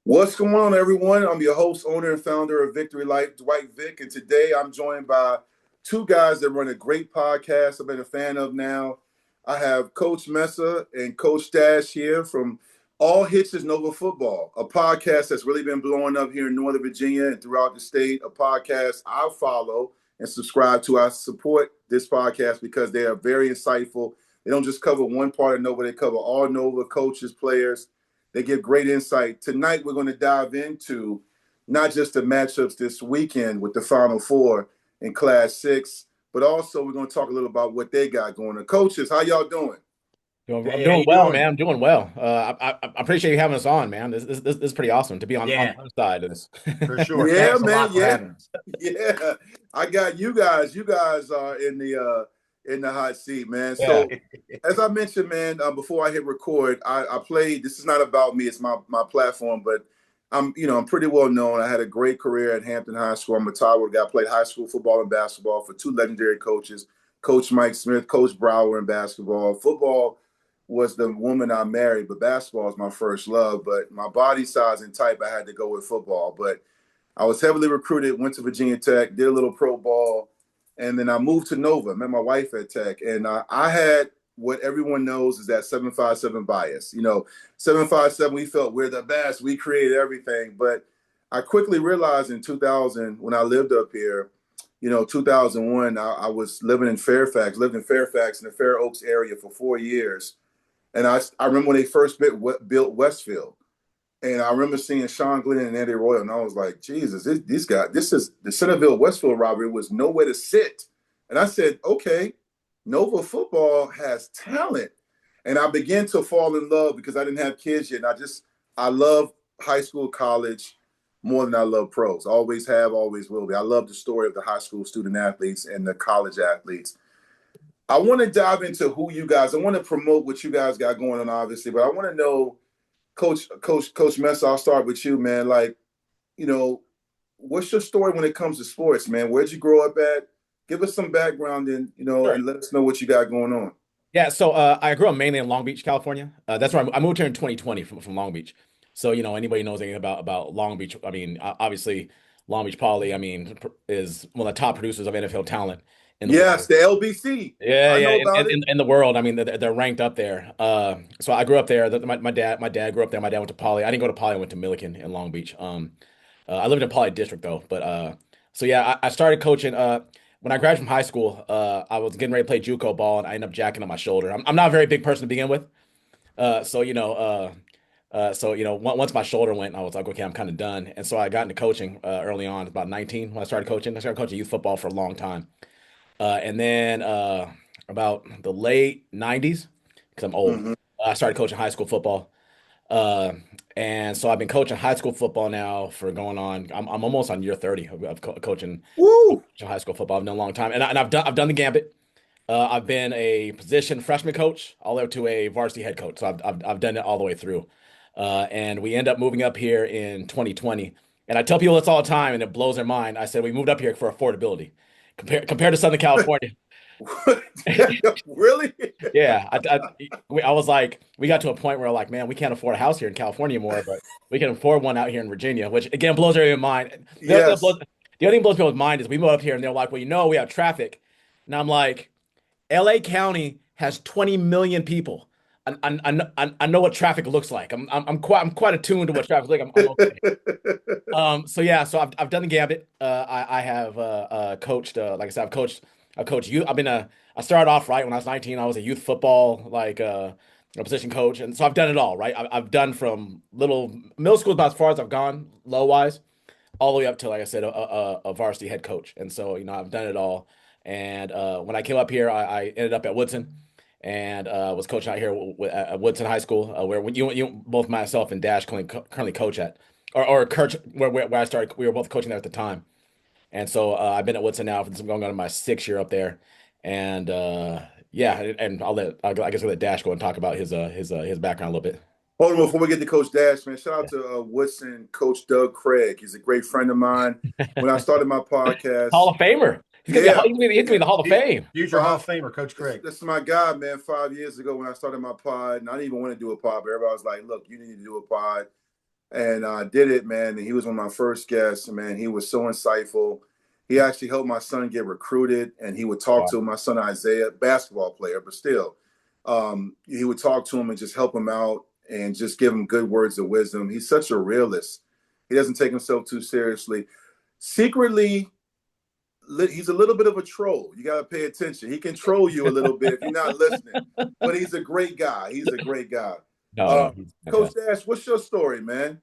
What's going on, everyone? I'm your host, owner, and founder of Victory Life, Dwight Vick, and today I'm joined by two guys that run a great podcast I've been a fan of now. I have Coach Mesa and Coach Dash here from All Hitches Nova Football, a podcast that's really been blowing up here in Northern Virginia and throughout the state, a podcast I follow and subscribe to. I support this podcast because they are very insightful. They don't just cover one part of Nova, they cover all Nova coaches, players. They give great insight. Tonight, we're going to dive into not just the matchups this weekend with the Final Four in Class 6, but also we're going to talk a little about what they got going on. Coaches, how y'all doing? I'm Hey, how doing you well, doing? man. I'm doing well. I appreciate you having us on, man. This is pretty awesome to be on Yeah, the other side of this. for sure. Yeah, Thanks a man. lot for Yeah, having us. yeah. I got you guys. You guys are in the hot seat, man. Yeah. So, as I mentioned, man, before I hit record, I played. This is not about me; it's my platform. But I'm pretty well known. I had a great career at Hampton High School. I'm a Tyrell guy. I played high school football and basketball for two legendary coaches, Coach Mike Smith, Coach Brower in basketball. Football was the woman I married, but basketball is my first love. But my body size and type, I had to go with football. But I was heavily recruited, went to Virginia Tech, did a little pro ball, and then I moved to Nova, met my wife at Tech. And I had what everyone knows is that 757 bias. 757, we felt we're the best. We created everything. But I quickly realized in 2000, when I lived up here, 2001, I was living in Fairfax, lived in Fairfax in the Fair Oaks area for 4 years. And I remember when they first built Westfield. And I remember seeing Sean Glenn and Eddie Royal, and I was like, Jesus, these guys, this is the Centerville Westfield robbery was nowhere to sit. And I said, okay, Nova football has talent. And I began to fall in love because I didn't have kids yet. And I love high school, college more than I love pros. Always have, always will be. I love the story of the high school student athletes and the college athletes. I want to dive into I want to promote what you guys got going on, obviously, but I want to know, Coach Mess, I'll start with you, man. Like, you know, what's your story when it comes to sports, man? Where'd you grow up at? Give us some background and, Sure. and let us know what you got going on. Yeah, so I grew up mainly in Long Beach, California. That's where I moved here in 2020 from Long Beach. So, anybody knows anything about Long Beach, I mean, obviously Long Beach Poly, I mean, is one of the top producers of NFL talent in the Yes, world. the LBC. Yeah, I yeah, know about it. in the world, I mean, they're ranked up there. So I grew up there. My dad grew up there. My dad went to Poly. I didn't go to Poly. I went to Millikan in Long Beach. I lived in Poly District though. But so yeah, I started coaching. When I graduated from high school, I was getting ready to play JUCO ball, and I ended up jacking up my shoulder. I'm not a very big person to begin with. So once my shoulder went, I was like, okay, I'm kind of done. And so I got into coaching early on, about 19 when I started coaching. I started coaching youth football for a long time. And then about the late 90s, because I'm old, Mm-hmm. I started coaching high school football. Uh, and so I've been coaching high school football now for going on, I'm almost on year 30 of Woo! coaching high school football. I've done a long time. And I've done the gambit. I've been a position freshman coach all the way to a varsity head coach. So I've done it all the way through. And we end up moving up here in 2020. And I tell people this all the time, and it blows their mind. I said we moved up here for affordability compared to Southern California. Really? Yeah, I was like, we got to a point where like, man, we can't afford a house here in California anymore, but we can afford one out here in Virginia, which again blows everyone's mind. Yes. The other thing that blows people's mind is we moved up here and they're like, well, we have traffic, and I'm like, LA County has 20 million people. I know what traffic looks like. I'm quite attuned to what traffic looks like. I'm okay. So yeah, so I've done the gambit. I have coached. Like I said, I've coached youth. I started off right when I was 19. I was a youth football a position coach, and so I've done it all. Right, I've done from little middle school about as far as I've gone low wise, all the way up to, like I said, a varsity head coach. And so I've done it all. And when I came up here, I ended up at Woodson and was coaching out here at Woodson High School, where you both myself and Dash currently coach at, or coach where I started. We were both coaching there at the time, and so I've been at Woodson now for going on to my 6th year up there, and yeah, and I guess I'll let Dash go and talk about his background a little bit. Hold on, before we get to Coach Dash, man, shout out to Woodson, Coach Doug Craig. He's a great friend of mine. When I started my podcast, Hall of Famer. yeah, He's gonna be the Hall of Fame. Future Hall of Famer, Coach Craig. this is my guy, man. 5 years ago when I started my pod, and I didn't even want to do a pod, but everybody was like, look, you need to do a pod. and I did it, man. And he was one of my first guests, man. He was so insightful. He actually helped my son get recruited, and he would talk to my son Isaiah, basketball player, but still, he would talk to him and just help him out and just give him good words of wisdom. He's such a realist. He doesn't take himself too seriously. Secretly, he's a little bit of a troll. You got to pay attention. He can troll you a little bit if you're not listening, but he's a great guy. He's a great guy. No, Coach Dash, what's your story, man?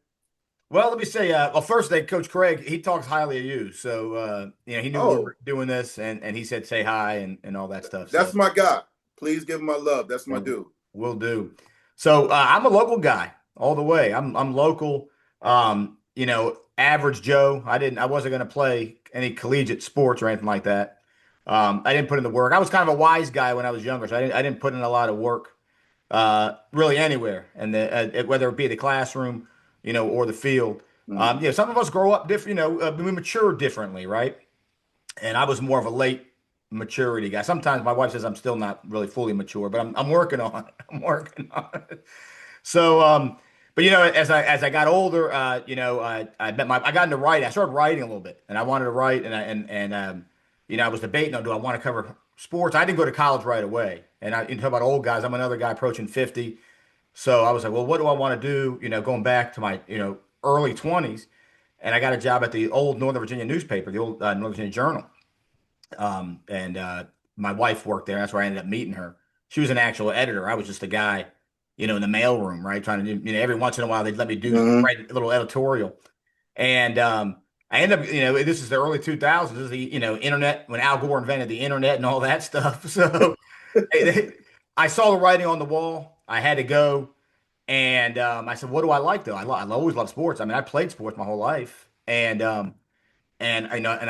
Well, let me say, well, first thing, Coach Craig, he talks highly of you. So, he knew we were doing this, and he said, say hi and all that stuff. That's my guy. Please give him my love. That's my dude. Will do. So, I'm a local guy all the way. I'm local, average Joe. I wasn't going to play any collegiate sports or anything like that. I didn't put in the work. I was kind of a wise guy when I was younger, so I didn't put in a lot of work really anywhere, and whether it be the classroom, or the field. Some of us grow up different, we mature differently, right? And I was more of a late maturity guy. Sometimes my wife says I'm still not really fully mature, but I'm working on it. I'm working on it. So, but as I got older, I got into writing. I started writing a little bit, and I wanted to write, and I was debating, do I want to cover sports? I didn't go to college right away, and you talk about old guys. I'm another guy approaching 50. So I was like, well, what do I want to do? Going back to my, early 20s, and I got a job at the old Northern Virginia newspaper, the old Northern Virginia Journal. And my wife worked there. That's where I ended up meeting her. She was an actual editor. I was just a guy, in the mailroom, right? Trying to do, every once in a while they'd let me write a little editorial. And I ended up, this is the early 2000s. This is the, internet, when Al Gore invented the internet and all that stuff. So I saw the writing on the wall. I had to go, and I said, "What do I like though? I always loved sports. I mean, I played sports my whole life, and I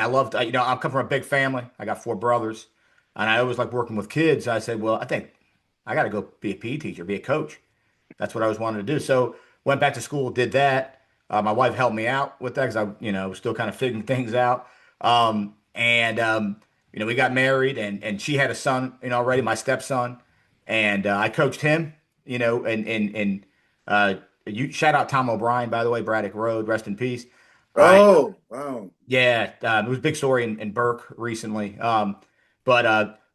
loved. I come from a big family. I got 4 brothers, and I always liked working with kids. I said, well, I think I got to go be a PE teacher, be a coach. That's what I always wanted to do. So went back to school, did that. My wife helped me out with that because I, was still kind of figuring things out. We got married, and she had a son, already, my stepson, and I coached him. You shout out Tom O'Brien, by the way, Braddock Road, rest in peace. Oh, wow. Yeah, it was a big story in Burke recently. But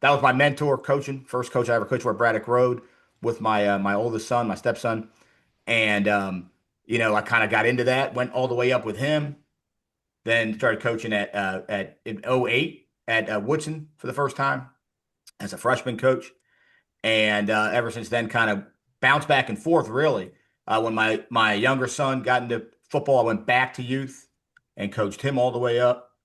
that was my mentor coaching, first coach I ever coached, were at Braddock Road with my oldest son, my stepson. And, I kind of got into that, went all the way up with him, then started coaching in '08 at Woodson for the first time as a freshman coach. And ever since then, kind of bounced back and forth, really. When my younger son got into football, I went back to youth and coached him all the way up.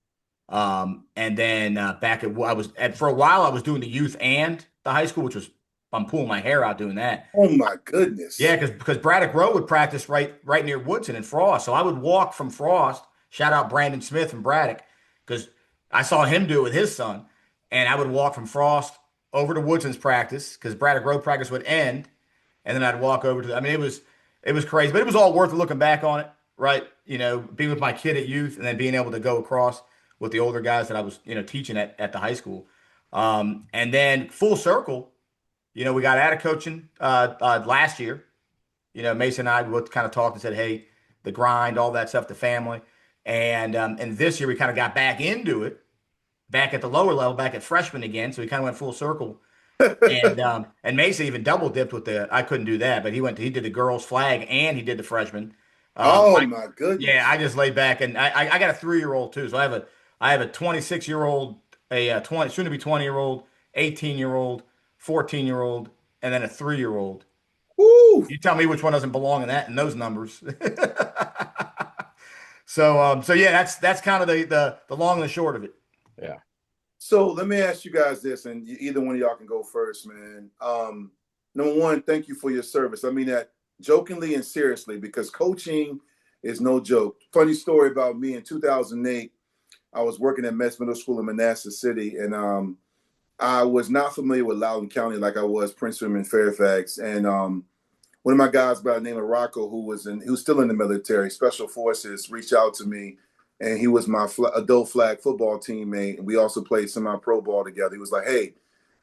And then for a while, I was doing the youth and the high school, which was, I'm pulling my hair out doing that. Oh, my goodness. Yeah, because Braddock Road would practice right near Woodson and Frost. So I would walk from Frost, shout out Brandon Smith from Braddock, because I saw him do it with his son. And I would walk from Frost over to Woodson's practice, because Braddock Road practice would end, and then I'd walk over to. I mean, it was crazy, but it was all worth it looking back on it, right? Being with my kid at youth, and then being able to go across with the older guys that I was, teaching at the high school, and then full circle, we got out of coaching last year. Mesa and I would kind of talked and said, hey, the grind, all that stuff, the family, and this year we kind of got back into it. Back at the lower level, back at freshman again. So he kind of went full circle. And Mesa even double dipped with I couldn't do that, but he did the girls flag and he did the freshman. My goodness. Yeah, I just laid back, and I got a 3-year-old too. So I have a 26-year-old, a 20 soon to be 20-year-old, 18-year-old, 14-year-old, and then a 3-year-old. Woo! You tell me which one doesn't belong in those numbers. So yeah, that's kind of the long and the short of it. Yeah. So let me ask you guys this, and either one of y'all can go first, man. Number one, thank you for your service. I mean that jokingly and seriously, because coaching is no joke. Funny story about me in 2008. I was working at Metz Middle School in Manassas City, and I was not familiar with Loudoun County like I was Prince William and Fairfax. And one of my guys by the name of Rocco, who was still in the military, Special Forces, reached out to me. And he was my adult flag football teammate. And we also played semi-pro ball together. He was like, hey,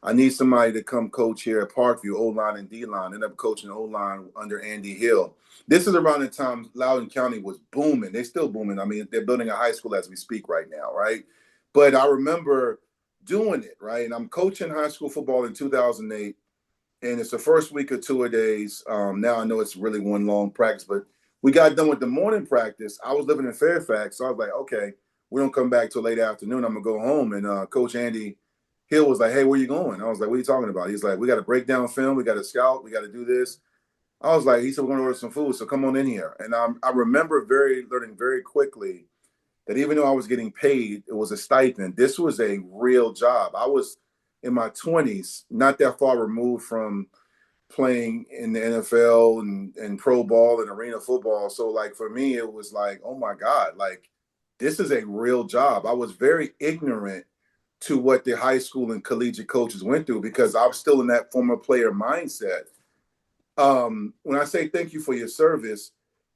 I need somebody to come coach here at Parkview, O-line and D-line. Ended up coaching O-line under Andy Hill. This is around the time Loudoun County was booming. They're still booming. I mean, they're building a high school as we speak right now, right? But I remember doing it, right? And I'm coaching high school football in 2008, and it's the first week of tour-a-days. Now I know it's really one long practice, but we got done with the morning practice. I was living in Fairfax, so I was like, okay, we don't come back till late afternoon. I'm going to go home. And Coach Andy Hill was like, hey, where you going? I was like, what are you talking about? He's like, we got to break down film. We got to scout. We got to do this. I was like, he said, we're going to order some food, so come on in here. And I remember learning very quickly that even though I was getting paid, it was a stipend. This was a real job. I was in my 20s, not that far removed from playing in the NFL and pro ball and arena football. So like for me, it was like, oh my God, like this is a real job. I was very ignorant to what the high school and collegiate coaches went through because I was still in that former player mindset. When I say thank you for your service,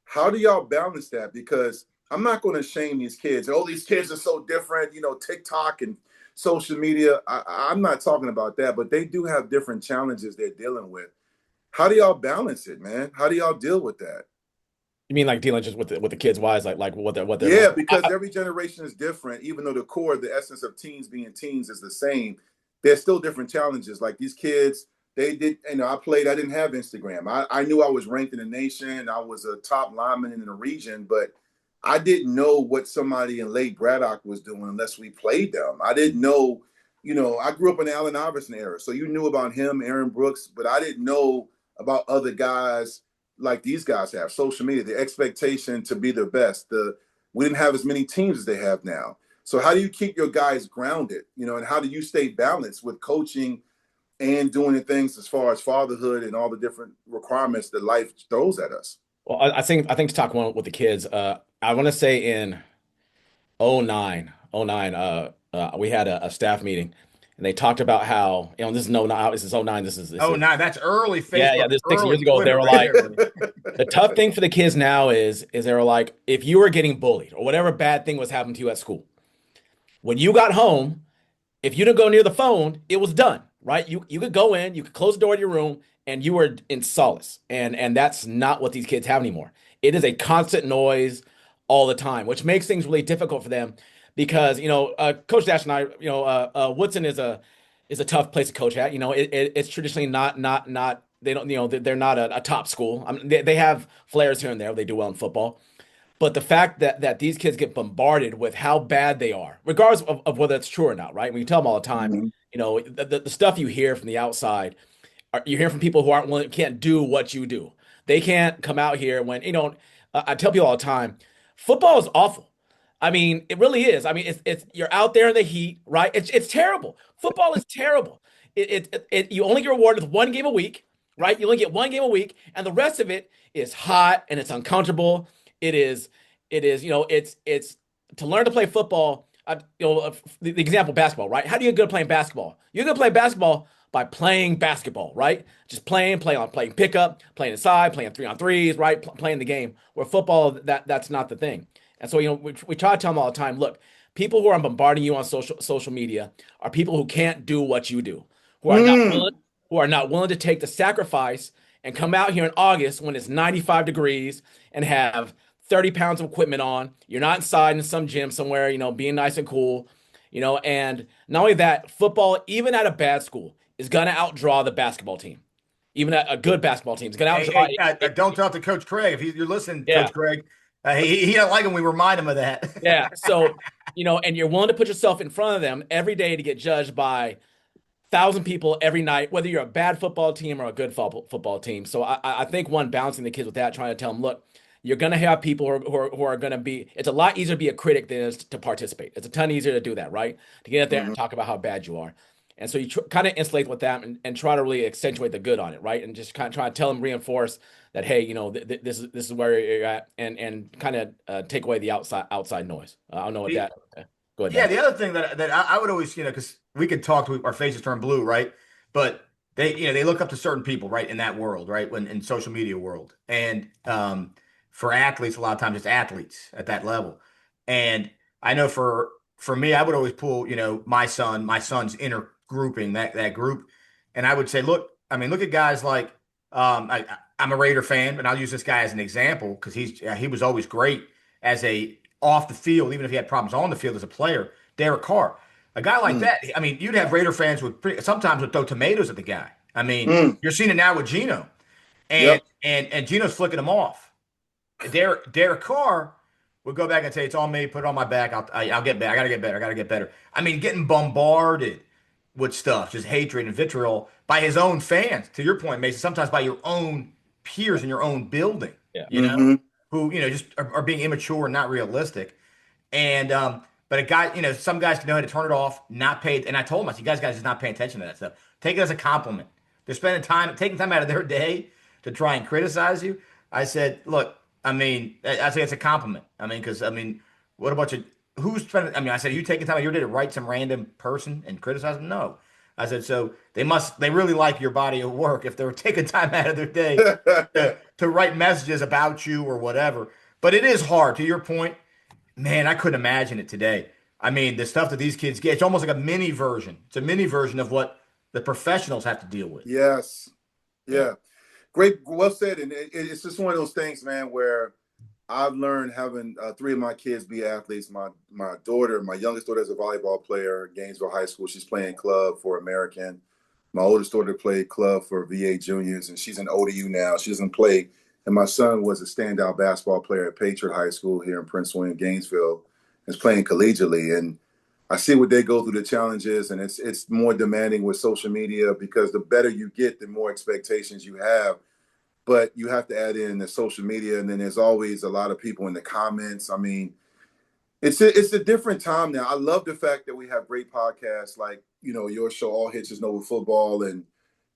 how do y'all balance that? Because I'm not going to shame these kids. Oh, these kids are so different, TikTok and social media. I'm not talking about that, but they do have different challenges they're dealing with. How do y'all balance it, man? How do y'all deal with that? You mean like dealing just with the kids wise, like what they're Yeah, like? because every generation is different. Even though the core, the essence of teens being teens is the same, there's still different challenges. Like these kids, they did, I didn't have Instagram. I knew I was ranked in the nation. I was a top lineman in the region, but I didn't know what somebody in Lake Braddock was doing unless we played them. I didn't know, I grew up in the Allen Iverson era. So you knew about him, Aaron Brooks, but I didn't know about other guys like these guys have. Social media, the expectation to be the best. We didn't have as many teams as they have now. So how do you keep your guys grounded, and how do you stay balanced with coaching and doing the things as far as fatherhood and all the different requirements that life throws at us? Well, I think to talk one with the kids, I want to say in '09, we had a staff meeting, and they talked about how this is this is '09, this is That's early yeah, Facebook, this 6 years early ago. They Twitter were right like, there, buddy. the tough thing for the kids now is they were like, if you were getting bullied or whatever bad thing was happening to you at school, when you got home, if you didn't go near the phone, it was done, right? You could go in, you could close the door to your room, and you were in solace. And that's not what these kids have anymore. It is a constant noise all the time, which makes things really difficult for them because Coach Dash and I, Woodson is a tough place to coach at. It's traditionally not they don't they're not a top school. I mean, they have flares here and there. They do well in football. But the fact that these kids get bombarded with how bad they are, regardless of whether it's true or not, right? We tell them all the time, Mhm. the stuff you hear from the outside, you hear from people who aren't willing, can't do what you do. They can't come out here when, I tell people all the time, football is awful. I mean, it really is. I mean, it's you're out there in the heat, right? It's terrible. Football is terrible. You only get rewarded with one game a week, right? You only get one game a week, and the rest of it is hot and it's uncomfortable. It's to learn to play football. The example basketball, right? How do you get good at playing basketball? You're good at playing basketball by playing basketball, right? Just playing pickup, playing inside, playing 3-on-3s, right? Playing the game. Where football, that's not the thing. And so, we try to tell them all the time, look, people who are bombarding you on social media are people who can't do what you do, who are not willing to take the sacrifice and come out here in August when it's 95 degrees and have 30 pounds of equipment on. You're not inside in some gym somewhere, being nice and cool, and not only that, football, even at a bad school, is going to outdraw the basketball team. Even a good basketball team is going to outdraw Don't talk to Coach Craig. If you're listening, yeah. Coach Craig, he doesn't like when we remind him of that. Yeah. So, and you're willing to put yourself in front of them every day to get judged by 1,000 people every night, whether you're a bad football team or a good football team. So I think balancing the kids with that, trying to tell them, look, you're going to have people who are going to be, it's a lot easier to be a critic than it is to participate. It's a ton easier to do that, right? To get out there and talk about how bad you are. And so you kind of insulate with that and try to really accentuate the good on it, right? And just kind of try to tell them, reinforce that, hey, this is where you're at, and kind of take away the outside noise. I don't know what that. Go ahead. Yeah, the other thing that I would always, because we could talk to our faces turn blue, right? But they look up to certain people, right, in that world, right, when in social media world, and for athletes, a lot of times it's athletes at that level, and I know for me, I would always pull, my son's grouping, that group. And I would say, look at guys like I'm a Raider fan, and I'll use this guy as an example because he was always great as a off the field, even if he had problems on the field as a player. Derek Carr, a guy like that. I mean, you'd have Raider fans sometimes would throw tomatoes at the guy. I mean, you're seeing it now with Geno, and Geno's flicking him off. Derek Carr would go back and say, "It's all me. Put it on my back. I'll get better. I gotta get better. I gotta get better." I mean, getting bombarded with stuff, just hatred and vitriol by his own fans. To your point, Mason, sometimes by your own peers in your own building. Yeah. You know, who just are being immature and not realistic. And but a guy, some guys can know how to turn it off, not pay. And I told him, I said, "You guys just not paying attention to that stuff. Take it as a compliment. They're taking time out of their day to try and criticize you." I said, "Look, I say it's a compliment. Because what about you? Who's spending? I said, are you taking time out of your day to write some random person and criticize them? No." I said, so they really like your body of work if they're taking time out of their day to write messages about you or whatever. But it is hard. To your point, man, I couldn't imagine it today. The stuff that these kids get, it's almost like a mini version. It's a mini version of what the professionals have to deal with. Yes. Yeah. Great. Well said. And it's just one of those things, man, where I've learned having 3 of my kids be athletes. My youngest daughter is a volleyball player at Gainesville High School. She's playing club for American. My oldest daughter played club for VA Juniors, and she's in ODU now. She doesn't play. And my son was a standout basketball player at Patriot High School here in Prince William, Gainesville, and is playing collegiately. And I see what they go through, the challenges, and it's more demanding with social media because the better you get, the more expectations you have. But you have to add in the social media, and then there's always a lot of people in the comments. It's a different time now. I love the fact that we have great podcasts like, your show, All Hitches Know Football, and,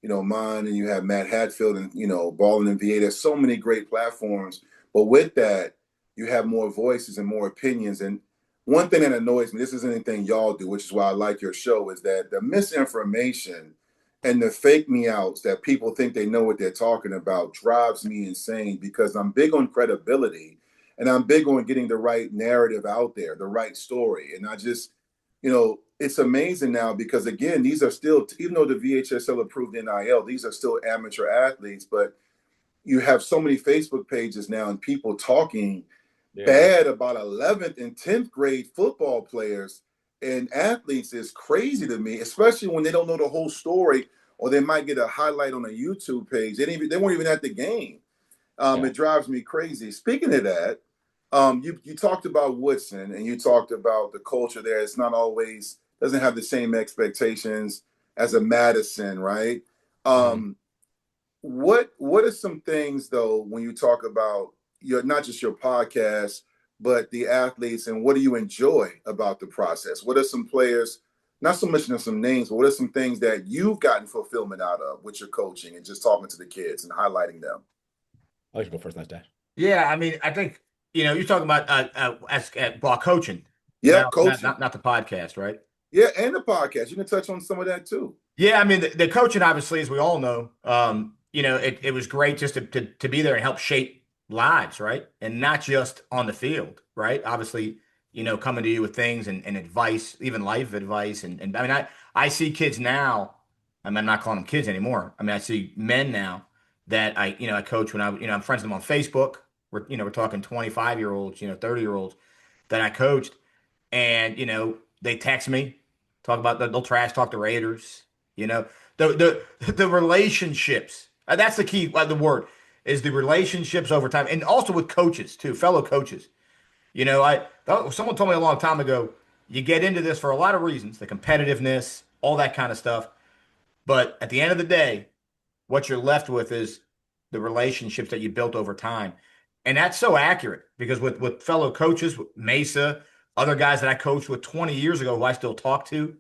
mine, and you have Matt Hatfield and, Ballin' in VA. There's so many great platforms. But with that, you have more voices and more opinions. And one thing that annoys me, this isn't anything y'all do, which is why I like your show, is that the misinformation and the fake me outs that people think they know what they're talking about drives me insane because I'm big on credibility and I'm big on getting the right narrative out there, the right story. And I just, it's amazing now because, again, these are still, even though the VHSL approved NIL, these are still amateur athletes, but you have so many Facebook pages now and people talking bad about 11th and 10th grade football players and athletes is crazy to me, especially when they don't know the whole story, or they might get a highlight on a YouTube page. They weren't even at the game. It drives me crazy. Speaking of that, you talked about Woodson and you talked about the culture there. It's not always, doesn't have the same expectations as a Madison, right? What are some things though, when you talk about not just your podcast, but the athletes, and what do you enjoy about the process? What are some players, not so much in some names, but what are some things that you've gotten fulfillment out of with your coaching and just talking to the kids and highlighting them? I'll let you go first, nice Dash. Yeah, I think, you're talking about coaching. Yeah, coaching. Not the podcast, right? Yeah, and the podcast. You can touch on some of that too. Yeah, the coaching, obviously, as we all know, it was great just to be there and help shape lives, right? And not just on the field, right? Obviously, coming to you with things and advice, even life advice. And I see kids now, I'm not calling them kids anymore. I see men now that I coach when I'm friends with them on Facebook. We're talking 25-year-olds, 30-year-olds that I coached. And, they text me, talk about they'll trash talk the Raiders, the relationships. That's the key, the word. Is the relationships over time, and also with coaches too, fellow coaches. Someone told me a long time ago, you get into this for a lot of reasons, the competitiveness, all that kind of stuff. But at the end of the day, what you're left with is the relationships that you built over time. And that's so accurate because with fellow coaches, with Mesa, other guys that I coached with 20 years ago who I still talk to,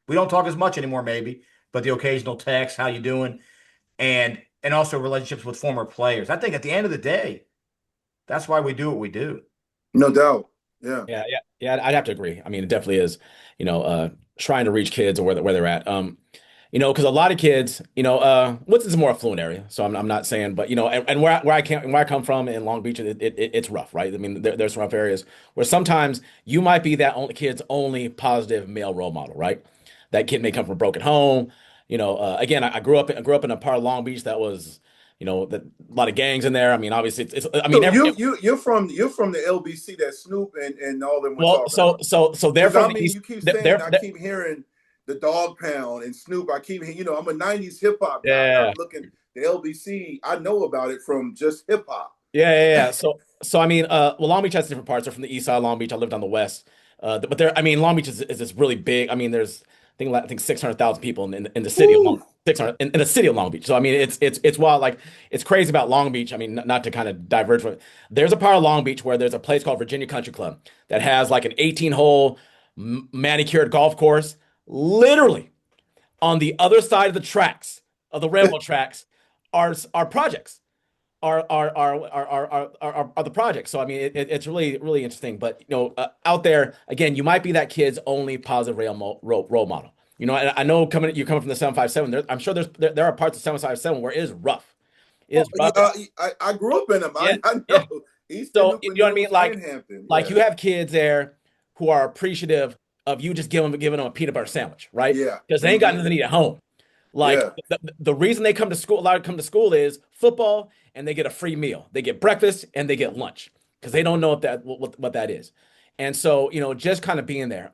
we don't talk as much anymore maybe, but the occasional text, how you doing? And also relationships with former players. I think at the end of the day, that's why we do what we do. No doubt. Yeah. Yeah. I'd have to agree. It definitely is, trying to reach kids or where they're at. Because a lot of kids, Woods is a more affluent area. So I'm not saying, but, and where I come from in Long Beach, it's rough, right? There's rough areas where sometimes you might be that kid's only positive male role model, right? that kid may come from a broken home. Again, I grew up in a part of Long Beach that was, a lot of gangs in there. I mean, obviously, it's I mean, So you're from the LBC that Snoop and all them were well, talking about. so they're Because from I the mean, East. you keep saying, I They're keep hearing the Dog Pound and Snoop. I keep, I'm a '90s hip hop guy, and yeah. I'm looking the LBC. I know about it from just hip hop. Yeah. So I mean, well, Long Beach has different parts. They're from the east side of Long Beach. I lived on the west. But I mean, Long Beach is this really big. I mean, there's I think 600,000 people in the city of Long Woo. 600 in the city of Long Beach. So I mean, it's wild. Like it's crazy about Long Beach. I mean, not to kind of diverge from it. There's a part of Long Beach where there's a place called Virginia Country Club that has like an 18-hole manicured golf course, literally on the other side of the tracks of the railroad tracks are projects are the projects. So I mean, it's really really interesting. But out there again, you might be that kid's only positive role model. I know you're coming from the 757. I'm sure there are parts of 757 where it is rough. It is rough. I grew up in them. Yeah, I yeah. know Eastern So you Newport know what I mean? News and Hampton. Like Yeah, you have kids there who are appreciative of you just giving them a peanut butter sandwich, right? yeah, Because they ain't got nothing to eat at home. Like yeah. the reason they come to school, a lot of come to school is football, and they get a free meal. They get breakfast and they get lunch because they don't know what that is. And so, just kind of being there.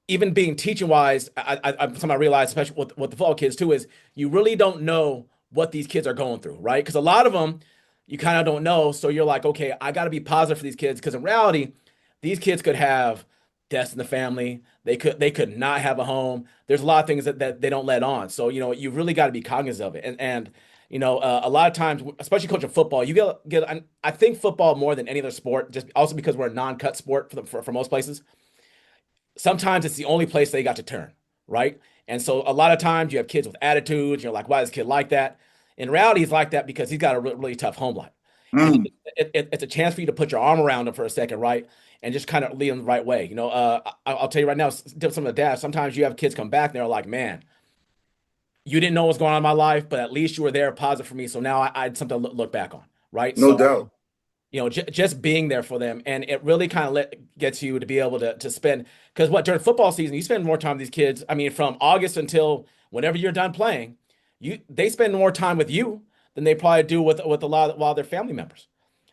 Even being teaching wise, something I realized, especially with the football kids too, is you really don't know what these kids are going through, right? Because a lot of them you kind of don't know. So you're like, okay, I got to be positive for these kids because in reality, these kids could have deaths in the family. They could not have a home. There's a lot of things that they don't let on. So you really got to be cognizant of it. And a lot of times, especially coaching football, you get. I think football more than any other sport, just also because we're a non-cut sport for most places. Sometimes it's the only place they got to turn, right? And so a lot of times you have kids with attitudes. You're like, why is this kid like that? In reality, he's like that because he's got a really tough home life. And Mm. it's a chance for you to put your arm around him for a second, right? And just kind of lead him the right way. I'll tell you right now, some of the dads, sometimes you have kids come back and they're like, man, you didn't know what's going on in my life, but at least you were there positive for me. So now I had something to look back on, right? No So doubt. just being there for them, and it really kind of gets you to be able to spend because during football season you spend more time with these kids. I mean, from August until whenever you're done playing, they spend more time with you than they probably do with a lot of their family members.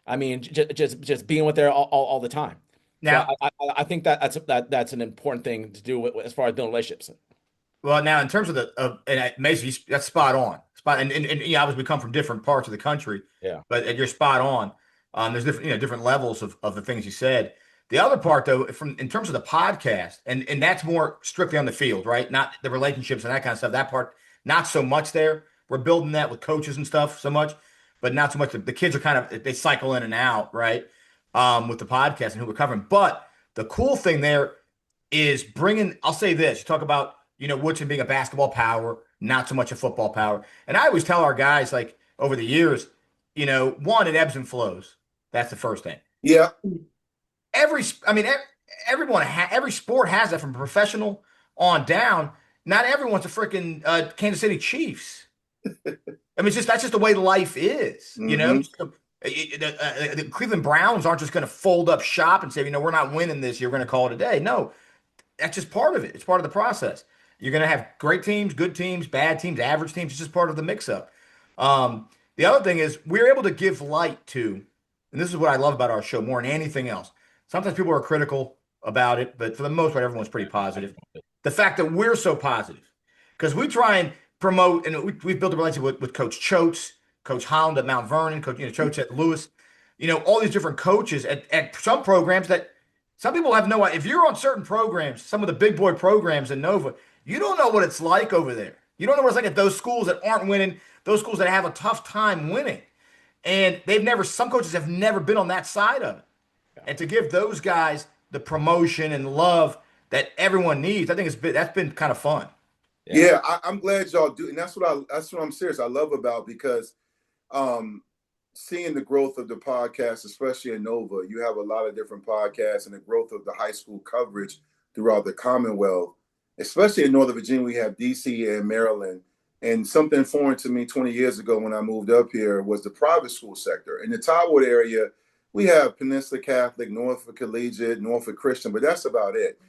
I mean, just being with there all the time. So Now, I think that's an important thing to do as far as building relationships. well, now in terms of Mesa, that's spot on. And obviously we come from different parts of the country, Yeah. but you're spot on. There's different levels of the things you said. The other part though, in terms of the podcast, and that's more strictly on the field, right? Not the relationships and that kind of stuff. That part, not so much there. We're building that with coaches and stuff so much, but not so much. The kids are kind of, they cycle in and out, right? With the podcast and who we're covering. But the cool thing there is bringing, I'll say this, you talk about, Woodson being a basketball power, not so much a football power. And I always tell our guys, like over the years, one, it ebbs and flows. That's the first thing. Yeah. Every sport has that from professional on down. Not everyone's a freaking Kansas City Chiefs. I mean, that's just the way life is. Mm-hmm. The Cleveland Browns aren't just going to fold up shop and say, we're not winning this year. We're going to call it a day. No, that's just part of it. It's part of the process. You're going to have great teams, good teams, bad teams, average teams. It's just part of the mix-up. The other thing is we're able to give light to, and this is what I love about our show more than anything else. Sometimes people are critical about it, but for the most part, everyone's pretty positive. The fact that we're so positive, because we try and promote, and we've built a relationship with Coach Choates, Coach Holland at Mount Vernon, Coach Choates at Lewis, all these different coaches at some programs that some people have no idea. If you're on certain programs, some of the big boy programs in Nova, you don't know what it's like over there. You don't know what it's like at those schools that aren't winning, those schools that have a tough time winning. And some coaches have never been on that side of it. Yeah. And to give those guys the promotion and love that everyone needs, I think that's been kind of fun. Yeah, I'm glad y'all do, and that's what I'm serious. I love about because seeing the growth of the podcast, especially in Nova, you have a lot of different podcasts, and the growth of the high school coverage throughout the Commonwealth, especially in Northern Virginia. We have DC and Maryland, and something foreign to me 20 years ago when I moved up here was the private school sector. In the Tallwood area, we have Peninsula Catholic, Norfolk Collegiate, Norfolk Christian, but that's about it.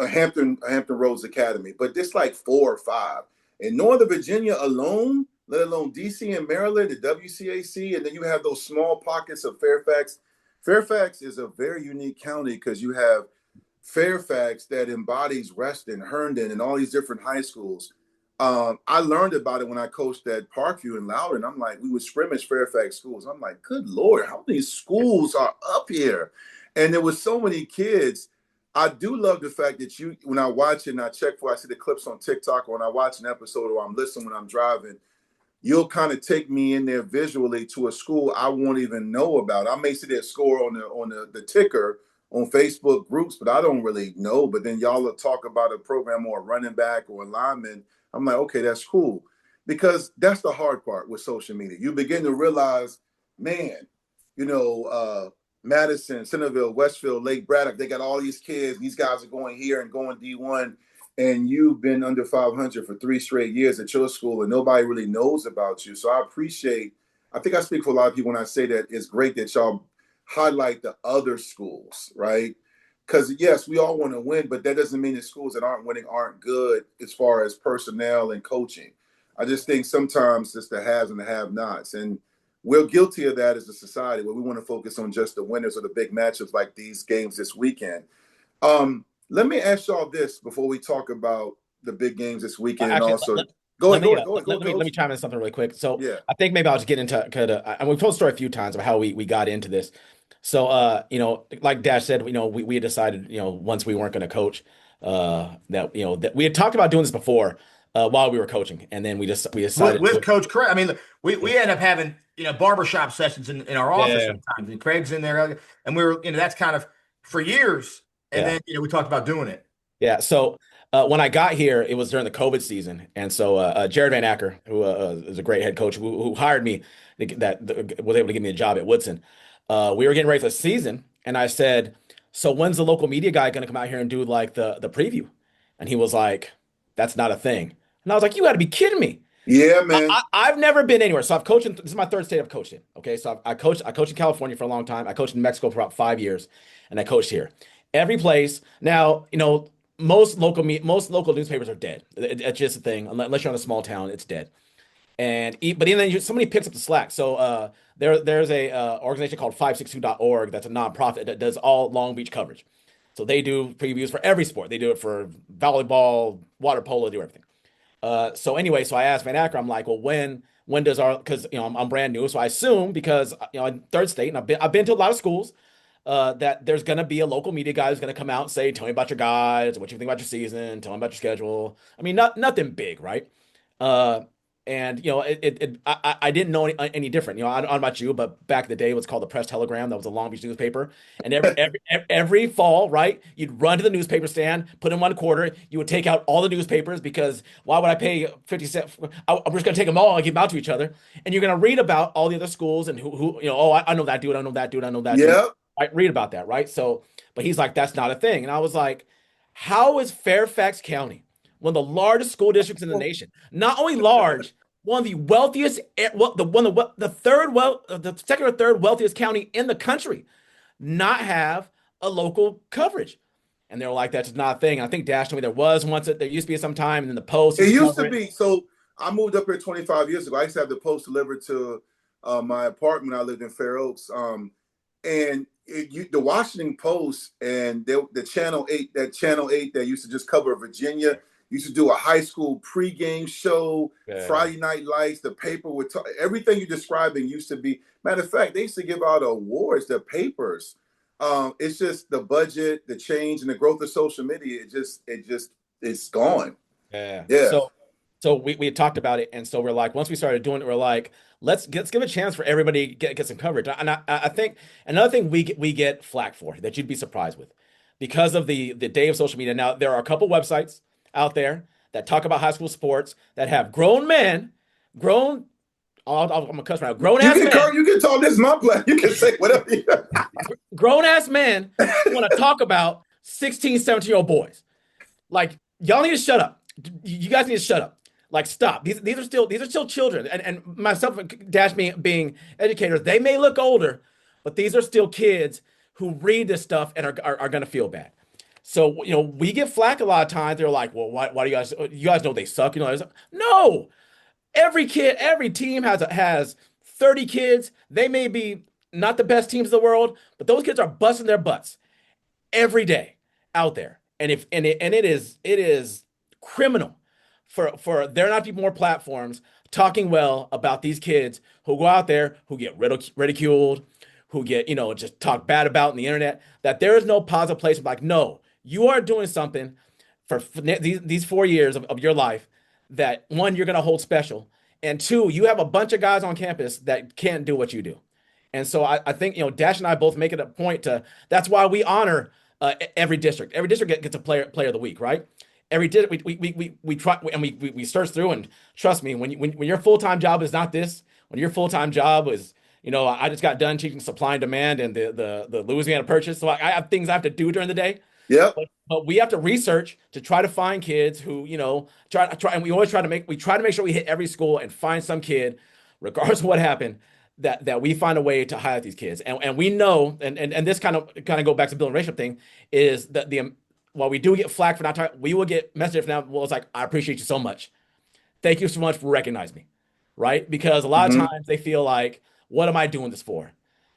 Hampton Roads Academy, but there's like 4 or 5. In Northern Virginia alone, let alone DC and Maryland, the WCAC, and then you have those small pockets of Fairfax. Fairfax is a very unique county because you have Fairfax that embodies Reston, Herndon, and all these different high schools. I learned about it when I coached at Parkview in Loudoun. I'm like, we would scrimmage Fairfax schools. I'm like, good Lord, how many schools are up here? And there was so many kids. I do love the fact that when I watch it and I see the clips on TikTok, or when I watch an episode, or I'm listening when I'm driving, you'll kind of take me in there visually to a school I won't even know about. I may see that score on the ticker on Facebook groups, but I don't really know. But then y'all will talk about a program or a running back or a lineman. I'm like, okay, that's cool. Because that's the hard part with social media. You begin to realize, man, Madison, Centerville, Westfield, Lake Braddock, they got all these kids. These guys are going here and going D1. And you've been under 500 for 3 straight years at your school, and nobody really knows about you. So I think I speak for a lot of people when I say that it's great that y'all highlight the other schools, right? Because, yes, we all want to win, but that doesn't mean the schools that aren't winning aren't good as far as personnel and coaching. I just think sometimes it's the haves and the have-nots. And we're guilty of that as a society, where we want to focus on just the winners of the big matchups like these games this weekend. Let me ask y'all this before we talk about the big games this weekend. Actually, and also, let me chime in something really quick. So yeah. I think maybe I'll just get into and we've told the story a few times of how we got into this. So like Dash said, we had decided, once we weren't going to coach, that we had talked about doing this before while we were coaching, and then we decided with Coach Craig. I mean, we end up having barbershop sessions in our office sometimes, and Craig's in there, and we were that's kind of for years. And then, we talked about doing it. Yeah. So when I got here, it was during the COVID season. And so Jared Van Acker, who is a great head coach, who hired me, was able to give me a job at Woodson. We were getting ready for the season. And I said, so when's the local media guy going to come out here and do like the preview? And he was like, that's not a thing. And I was like, you got to be kidding me. Yeah, man. I've never been anywhere. So I've coached this is my 3rd state I've coached in. Okay. So I coached in California for a long time. I coached in Mexico for about 5 years, and I coached here. Every place now, most local newspapers are dead. It's just a thing. Unless you're in a small town, it's dead. But then somebody picks up the slack. So there's a organization called 562.org that's a nonprofit that does all Long Beach coverage. So they do previews for every sport. They do it for volleyball, water polo, do everything. So I asked Van Acker, I'm like, well, when does because I'm brand new, so I assume because in 3rd state, and I've been to a lot of schools. That there's going to be a local media guy who's going to come out and say, tell me about your guys, what you think about your season, tell me about your schedule. I mean, nothing big, right? I didn't know any different. I don't know about you, but back in the day, it was called the Press Telegram. That was a Long Beach newspaper. And every fall, right, you'd run to the newspaper stand, put in 1 quarter. You would take out all the newspapers because why would I pay 50 cents? I'm just going to take them all and give them out to each other. And you're going to read about all the other schools and who I know that dude, I know that dude, I know that dude. I read about that, right? So, but he's like, that's not a thing. And I was like, how is Fairfax County, one of the largest school districts in the nation, not only large, one of the wealthiest, the second or third wealthiest county in the country, not have a local coverage? And they were like, that's not a thing. And I think Dash told me there used to be some time, and then the Post. It used to be. So I moved up here 25 years ago. I used to have the Post delivered to my apartment. I lived in Fair Oaks. And the Washington Post and the Channel 8 that used to just cover Virginia, used to do a high school pregame show, Friday Night Lights, the paper would talk, everything you're describing used to be. Matter of fact, they used to give out awards, the papers. It's just the budget, the change, and the growth of social media. It's gone. Yeah. So we had talked about it, and so we're like, once we started doing it, we're like, let's give a chance for everybody to get some coverage. And I think another thing we get flack for that you'd be surprised with, because of the day of social media. Now there are a couple websites out there that talk about high school sports that have grown men, I'm gonna cuss right now, grown ass men. You can talk. This is my plan. You can say whatever. Grown ass men want to talk about 16, 17-year-old boys. Like, y'all need to shut up. You guys need to shut up. Like, stop. These are still children. And myself and Dash being educators, they may look older, but these are still kids who read this stuff and are going to feel bad. So, we get flack a lot of times. They're like, well, why do you guys know they suck? No, every team has 30 kids. They may be not the best teams in the world, but those kids are busting their butts every day out there. And it is criminal for there not to be more platforms talking well about these kids who go out there, who get ridiculed, who get, just talked bad about in the internet, that there is no positive place. Like, no, you are doing something for these 4 years of your life that, one, you're going to hold special. And two, you have a bunch of guys on campus that can't do what you do. And so I think, Dash and I both make it a point that's why we honor every district. Every district gets a player of the week, right? Every district we try and we search through, and trust me, when your full-time job is not this, when your full-time job is, I just got done teaching supply and demand and the Louisiana Purchase, so I have things I have to do during the day. Yep. But we have to research to try to find kids who, try, and we always try to make sure we hit every school and find some kid, regardless of what happened, that we find a way to highlight these kids. And we know, and this kind of go back to the building relationship thing, is that while we do get flack for not talking, we will get messages from them. Well, it's like, I appreciate you so much. Thank you so much for recognizing me. Right? Because a lot of times they feel like, what am I doing this for?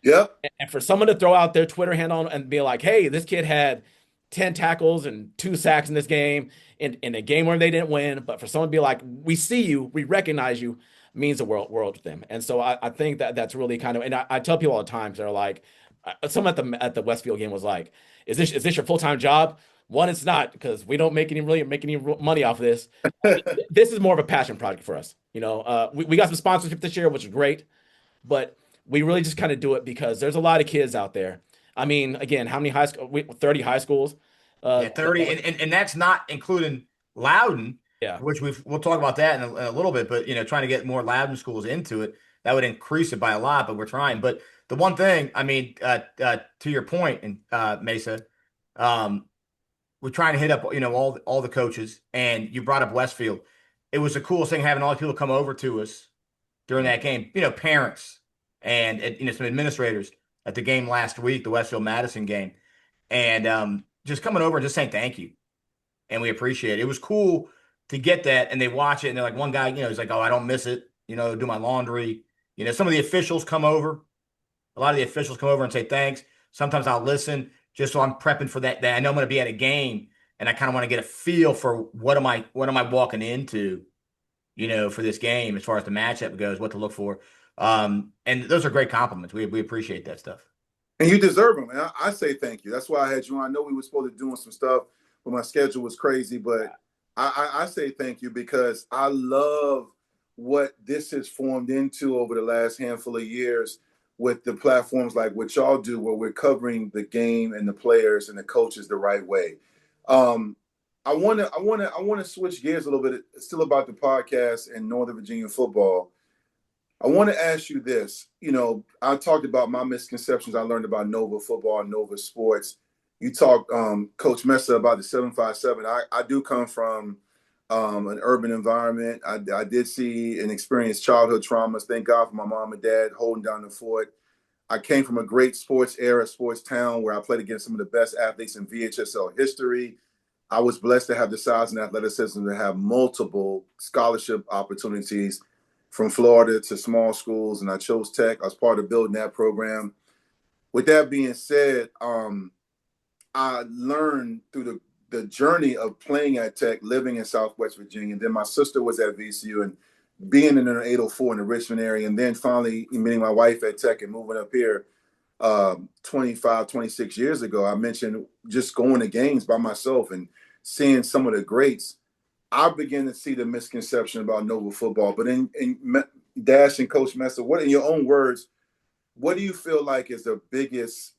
Yep. And for someone to throw out their Twitter handle and be like, hey, this kid had 10 tackles and 2 sacks in this game in a game where they didn't win. But for someone to be like, we see you, we recognize you, means the world to them. And so I think that's really kind of, and I tell people all the time, they're like, someone at the Westfield game was like, is this your full-time job? One, it's not, because we don't make any money off of this. This is more of a passion project for us. We got some sponsorship this year, which is great, but we really just kind of do it because there's a lot of kids out there. I mean, again, how many 30 high schools? 30, and that's not including Loudon, Yeah. which we'll talk about that in a little bit. But trying to get more Loudon schools into it, that would increase it by a lot. But we're trying. But the one thing, I mean, to your point, and Mesa, we're trying to hit up all the coaches. And you brought up Westfield. It was the coolest thing having all the people come over to us during that game. Parents and some administrators at the game last week, the Westfield Madison game, and just coming over and just saying thank you. And we appreciate it. It was cool to get that. And they watch it and they're like, one guy, he's like, oh, I don't miss it. Do my laundry. Some of the officials come over. A lot of the officials come over and say thanks. Sometimes I'll listen just so I'm prepping for that day. I know I'm going to be at a game and I kind of want to get a feel for what am I walking into, for this game as far as the matchup goes, what to look for. And those are great compliments. We appreciate that stuff. And you deserve them. And I say thank you. That's why I had you on. I know we were supposed to be doing some stuff, but my schedule was crazy. But I say thank you because I love what this has formed into over the last handful of years with the platforms like what y'all do, where we're covering the game and the players and the coaches the right way. I want to switch gears a little bit, still about the podcast and Northern Virginia football. I want to ask you this. I talked about my misconceptions I learned about Nova football and Nova sports. You talked, Coach Mesa, about the 757. I do come from an urban environment. I did see and experience childhood traumas. Thank God for my mom and dad holding down the fort. I came from a great sports era, sports town, where I played against some of the best athletes in VHSL history. I was blessed to have the size and athleticism to have multiple scholarship opportunities from Florida to small schools, and I chose Tech. I was part of building that program. With that being said, I learned through the journey of playing at Tech, living in Southwest Virginia. And then my sister was at VCU and being in an 804 in the Richmond area, and then finally meeting my wife at Tech and moving up here 25, 26 years ago. I mentioned just going to games by myself and seeing some of the greats. I began to see the misconception about Nova football. But in Dash and Coach Mesa, what, in your own words, what do you feel like is the biggest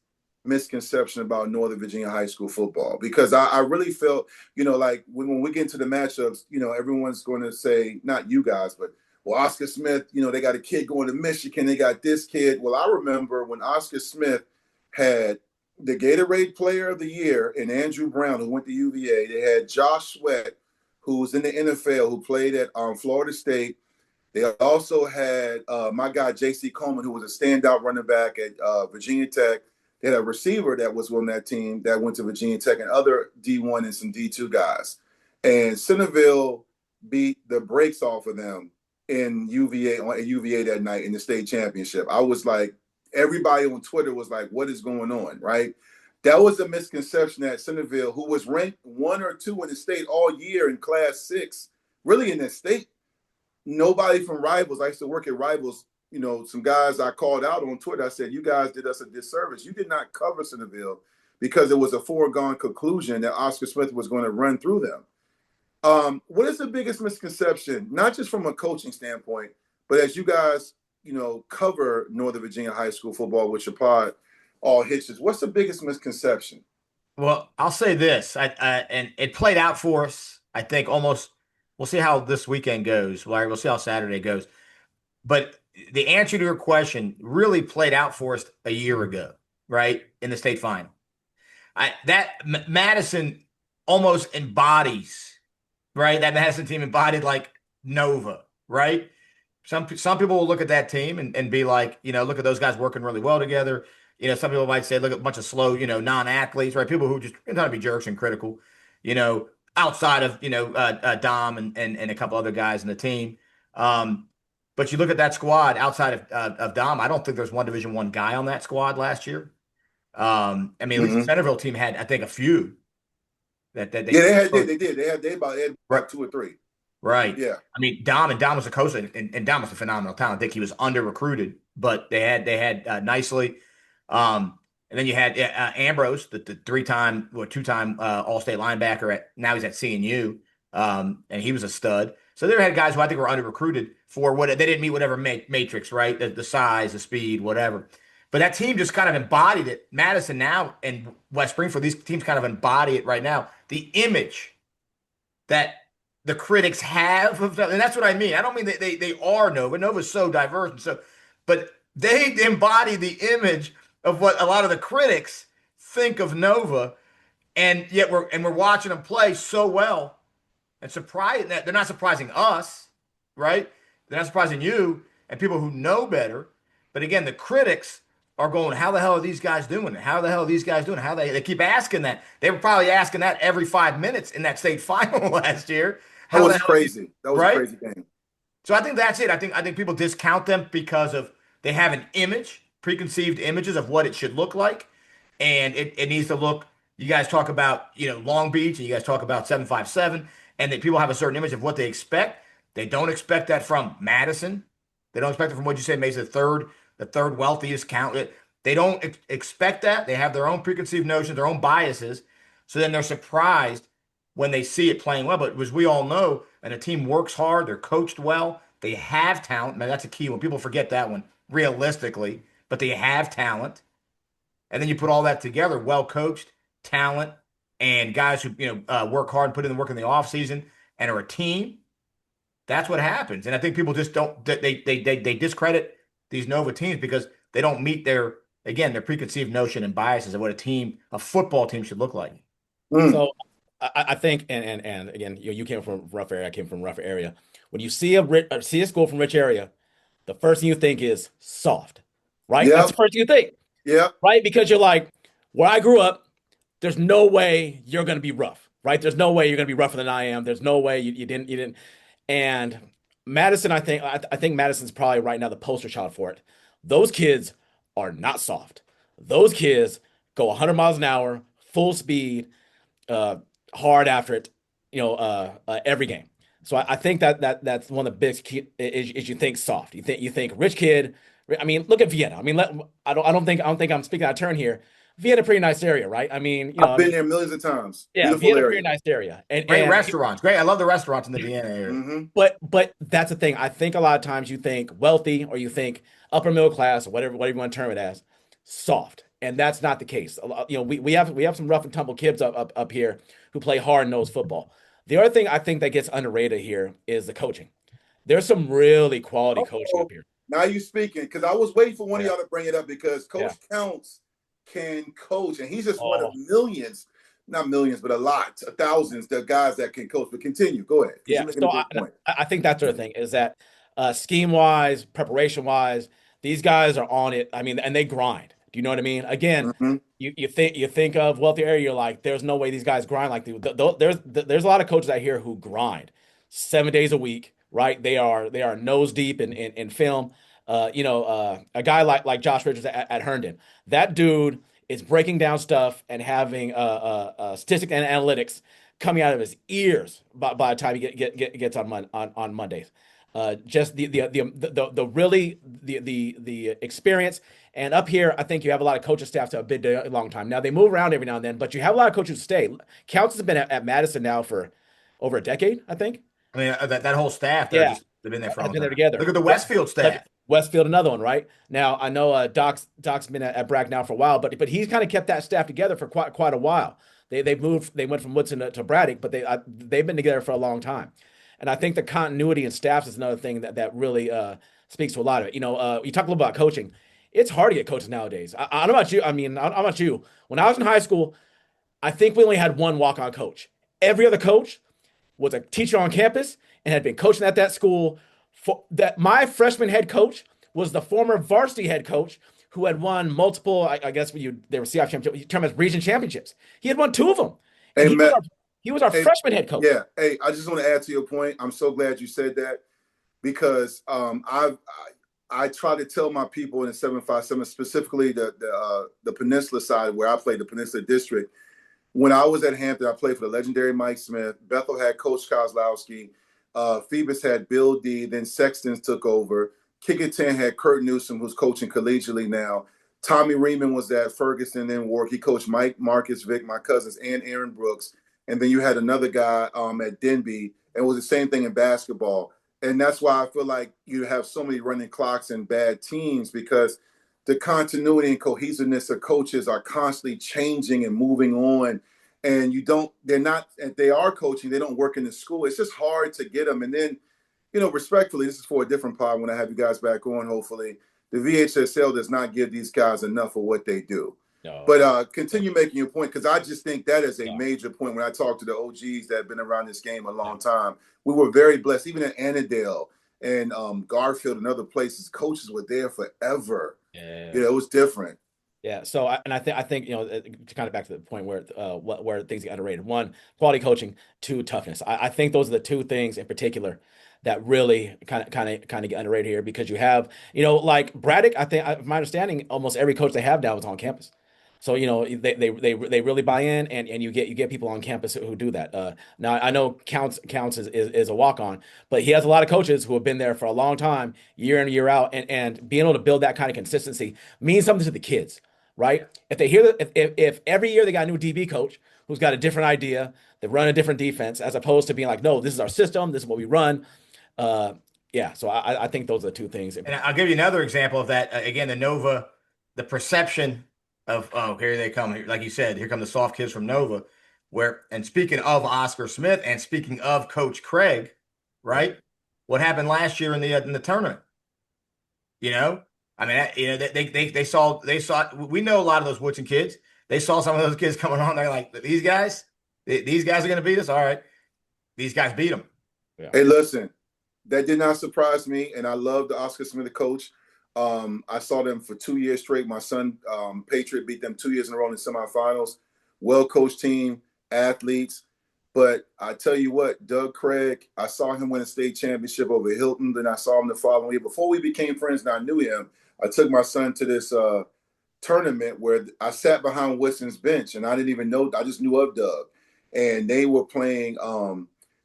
misconception about Northern Virginia high school football? Because I really felt, like when we get into the matchups, everyone's going to say, not you guys, but, well, Oscar Smith, they got a kid going to Michigan. They got this kid. Well, I remember when Oscar Smith had the Gatorade Player of the Year in Andrew Brown, who went to UVA. They had Josh Sweat, who was in the NFL, who played at Florida State. They also had my guy, J.C. Coleman, who was a standout running back at Virginia Tech. They had a receiver that was on that team that went to Virginia Tech, and other D1 and some D2 guys. And Centerville beat the brakes off of them in UVA that night in the state championship. I was like, everybody on Twitter was like, what is going on, right? That was a misconception that Centerville, who was ranked 1 or 2 in the state all year in Class 6, really in the state, nobody from Rivals, I used to work at Rivals, some guys I called out on Twitter. I said, you guys did us a disservice. You did not cover Centerville because it was a foregone conclusion that Oscar Smith was going to run through them. What is the biggest misconception, not just from a coaching standpoint, but as you guys, cover Northern Virginia high school football with your pod, All Hitches, what's the biggest misconception? Well, I'll say this, and it played out for us, I think, almost. We'll see how this weekend goes. We'll see how Saturday goes. But the answer to your question really played out for us a year ago, right, in the state final. Madison almost embodies, right? That Madison team embodied like Nova, right? Some people will look at that team and be like, look at those guys working really well together. Some people might say, look at a bunch of slow, non-athletes, right? People who just trying to be jerks and critical, outside of, Dom and a couple other guys in the team. But you look at that squad outside of Dom, I don't think there's one Division I guy on that squad last year. At least the Centerville team had, I think, a few that they did. They had about 2 or 3. Right. Yeah. Dom was a coach, and Dom was a phenomenal talent. I think he was under recruited, but they had nicely. And then you had Ambrose, the 2-time All-State linebacker now he's at CNU, and he was a stud. So they had guys who I think were under recruited for what they didn't meet whatever matrix, right? The size, the speed, whatever. But that team just kind of embodied it. Madison now and West Springfield, these teams kind of embody it right now. The image that the critics have of them, and that's what I mean. I don't mean they are Nova. Nova's so diverse, but they embody the image of what a lot of the critics think of Nova, and yet we're watching them play so well and surprising that they're not surprising us, right? They're not surprising you and people who know better. But again, the critics are going, how the hell are these guys doing it? How the hell are these guys doing it? How they keep asking that. They were probably asking that every 5 minutes in that state final last year. That was crazy. That was a crazy game. So I think that's it. I think people discount them because of they have an image, preconceived images of what it should look like. And it needs to look, you guys talk about, Long Beach, and you guys talk about 757, and that people have a certain image of what they expect. They don't expect that from Madison. They don't expect it from what you say, Mesa, the third wealthiest count. They don't expect that. They have their own preconceived notions, their own biases. So then they're surprised when they see it playing well. But as we all know, and a team works hard, they're coached well, they have talent. Man, that's a key one. People forget that one realistically, but they have talent. And then you put all that together, well coached, talent, and guys who work hard and put in the work in the offseason and are a team. That's what happens. And I think people just don't they discredit these Nova teams because they don't meet their preconceived notion and biases of what a football team should look like. So I think, and again, you came from rough area, I came from rough area. When you see a school from rich area, the first thing you think is soft, right? Yep. That's the first thing you think. Yeah. Right? Because you're like, where I grew up, there's no way you're going to be rough, right? There's no way you're going to be rougher than I am. There's no way you didn't. And Madison, I think Madison's probably right now the poster child for it. Those kids are not soft. Those kids go 100 miles an hour, full speed, hard after it, every game. So I think that's one of the big key is you think soft. You think rich kid. I mean, look at Vienna. I mean, I don't think I'm speaking out of turn here. Vienna, pretty nice area, right? I mean, I've been there millions of times. Yeah, Beautiful Vienna, area. pretty nice area, and great restaurants. Great, I love the restaurants in the Vienna area. Mm-hmm. But that's the thing. I think a lot of times you think wealthy or you think upper middle class or whatever you want to term it as, soft, and that's not the case. We have some rough and tumble kids up here who play hard-nosed football. The other thing I think that gets underrated here is the coaching. There's some really quality coaching up here. Now you speaking, because I was waiting for one of y'all to bring it up because Coach Counts can coach, and he's just one of millions, not millions, but a lot, thousands, the guys that can coach. But continue, go ahead. Yeah, so I think that's the other thing is that scheme-wise, preparation-wise, these guys are on it. I mean, and they grind. Do you know what I mean? Again, Mm-hmm. you think of wealthy area, you're like, there's no way these guys grind like there's a lot of coaches out here who grind 7 days a week, right? They are nose deep in film. A guy like Josh Richards at Herndon, that dude is breaking down stuff and having statistics and analytics coming out of his ears by the time he gets on Mondays. Just the experience. And up here, I think you have a lot of coaching staffs that have been there a long time. Now they move around every now and then, but you have a lot of coaches who stay. Counts has been at Madison now for over a decade, I think. I mean, that whole staff there, Yeah, they've been there for a has long been there time. together. Look at the Westfield staff. Westfield, another one, right? Now I know Doc's been at Bragg now for a while, but he's kind of kept that staff together for quite a while. They went from Woodson to Braddock, but they've been together for a long time. And I think the continuity in staffs is another thing that really speaks to a lot of it. You talk a little about coaching. It's hard to get coaches nowadays. I don't know about you. I mean, I don't know about you. When I was in high school, I think we only had one walk-on coach. Every other coach was a teacher on campus and had been coaching at that school. My freshman head coach was the former varsity head coach who had won multiple, I guess they were CIF championships, you term as region championships. He had won 2 of them. Hey, he was our freshman head coach. Yeah. Hey, I just want to add to your point. I'm so glad you said that because I try to tell my people in the 757, specifically the Peninsula side where I played, the Peninsula District. When I was at Hampton, I played for the legendary Mike Smith. Bethel had Coach Kozlowski. Phoebus had Bill D. Then Sexton took over. Kickinton had Kurt Newsom, who's coaching collegiately now. Tommy Reeman was at Ferguson, then Warwick. He coached Mike, Marcus, Vic, my cousins, and Aaron Brooks. And then you had another guy at Denby, and it was the same thing in basketball. And that's why I feel like you have so many running clocks and bad teams, because the continuity and cohesiveness of coaches are constantly changing and moving on. And they are coaching, they don't work in the school. It's just hard to get them. And then, respectfully, this is for a different pod when I have you guys back on, hopefully. The VHSL does not give these guys enough of what they do. No. But continue making your point, because I just think that is a major point when I talk to the OGs that have been around this game a long time. We were very blessed. Even at Annandale and Garfield and other places, coaches were there forever. Yeah, it was different. Yeah. So, I think kind of back to the point where things get underrated. 1, quality coaching. 2, toughness. I think those are the 2 things in particular that really kind of get underrated here, because you have, like Braddock. I think, my understanding, almost every coach they have now is on campus. So, they really buy in, and you get people on campus who do that. Now I know Counts is a walk-on, but he has a lot of coaches who have been there for a long time, year in, year out, and being able to build that kind of consistency means something to the kids, right? If they hear that, if every year they got a new DB coach who's got a different idea, they run a different defense, as opposed to being like, no, this is our system, this is what we run. So I think those are the 2 things. And I'll give you another example of that. Again, the perception of, here they come. Like you said, here come the soft kids from Nova. And speaking of Oscar Smith and speaking of Coach Craig, right? What happened last year in the tournament? I mean, they saw. We know a lot of those Woodson kids. They saw some of those kids coming on. They're like, these guys are going to beat us. All right, these guys beat them. Yeah. Hey, listen, that did not surprise me, and I love the Oscar Smith coach. I saw them for 2 years straight. My son, Patriot, beat them 2 years in a row in the semifinals. Well-coached team, athletes. But I tell you what, Doug Craig, I saw him win a state championship over Hilton. Then I saw him the following year. Before we became friends and I knew him, I took my son to this tournament where I sat behind Winston's bench, and I didn't even know. I just knew of Doug. And they were playing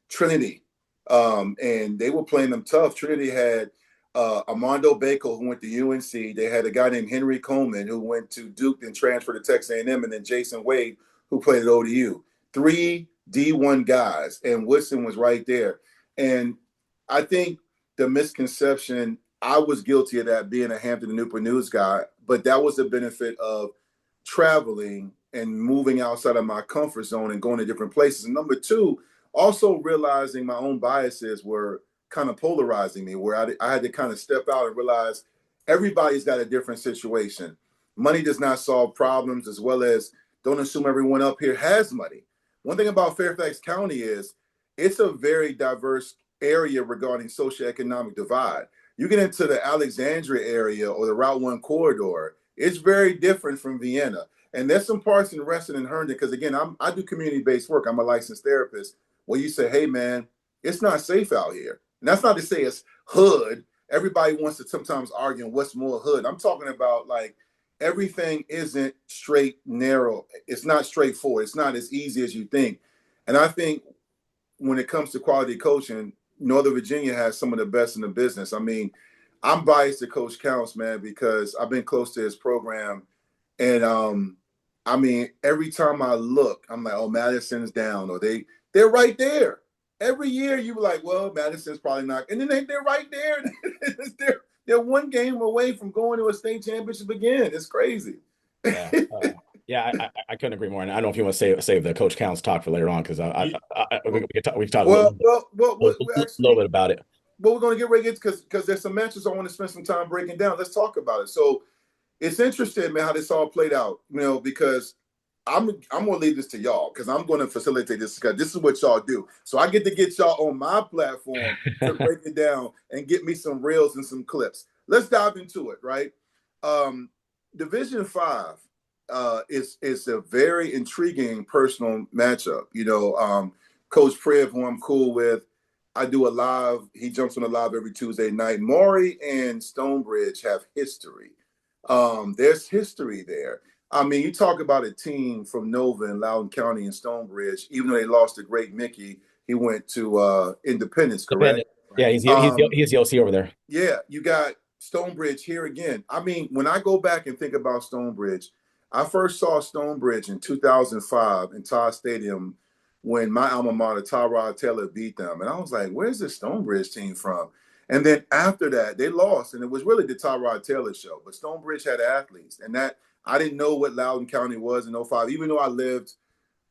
Trinity, and they were playing them tough. Trinity had Armando Baco, who went to UNC. They had a guy named Henry Coleman, who went to Duke and transferred to Texas A&M, and then Jason Wade, who played at ODU. 3 D1 guys, and Woodson was right there. And I think the misconception, I was guilty of that, being a Hampton and Newport News guy, but that was the benefit of traveling and moving outside of my comfort zone and going to different places. And number 2, also realizing my own biases were kind of polarizing me, where I had to kind of step out and realize everybody's got a different situation. Money does not solve problems, as well as don't assume everyone up here has money. One thing about Fairfax County is it's a very diverse area regarding socioeconomic divide. You get into the Alexandria area or the Route 1 corridor, It's very different from Vienna. And there's some parts in Reston and Herndon, because again, I do community-based work. I'm a licensed therapist. Where you say, hey man, it's not safe out here. And that's not to say it's hood. Everybody wants to sometimes argue what's more hood. I'm talking about like everything isn't straight, narrow. It's not straightforward. It's not as easy as you think. And I think when it comes to quality coaching, Northern Virginia has some of the best in the business. I mean, I'm biased to Coach Counts, man, because I've been close to his program. And I mean, every time I look, I'm like, oh, Madison's down, or they're right there. Every year you were like, well, Madison's probably not. And then they're right there. they're one game away from going to a state championship again. It's crazy. Yeah. I couldn't agree more. And I don't know if you want to save the Coach Counts talk for later on, because we can talk a little bit about it. But we're going to get ready to get, because there's some matches I want to spend some time breaking down. Let's talk about it. So it's interesting, man, how this all played out, because I'm going to leave this to y'all, because I'm going to facilitate this, because this is what y'all do. So I get to get y'all on my platform to break it down and get me some reels and some clips. Let's dive into it, right? Division 5 is a very intriguing personal matchup. Coach Prev, who I'm cool with, I do a live. He jumps on a live every Tuesday night. Maury and Stonebridge have history. There's history there. I mean, you talk about a team from Nova and Loudoun County and Stonebridge. Even though they lost to Great Mickey, he went to Independence, correct? Yeah, he's the OC over there. Yeah, you got Stonebridge here again. I mean, when I go back and think about Stonebridge, I first saw Stonebridge in 2005 in Todd Stadium when my alma mater, Tyrod Taylor, beat them. And I was like, where's this Stonebridge team from? And then after that, they lost. And it was really the Tyrod Taylor show. But Stonebridge had athletes. And that I didn't know what Loudoun County was in '05. Even though I lived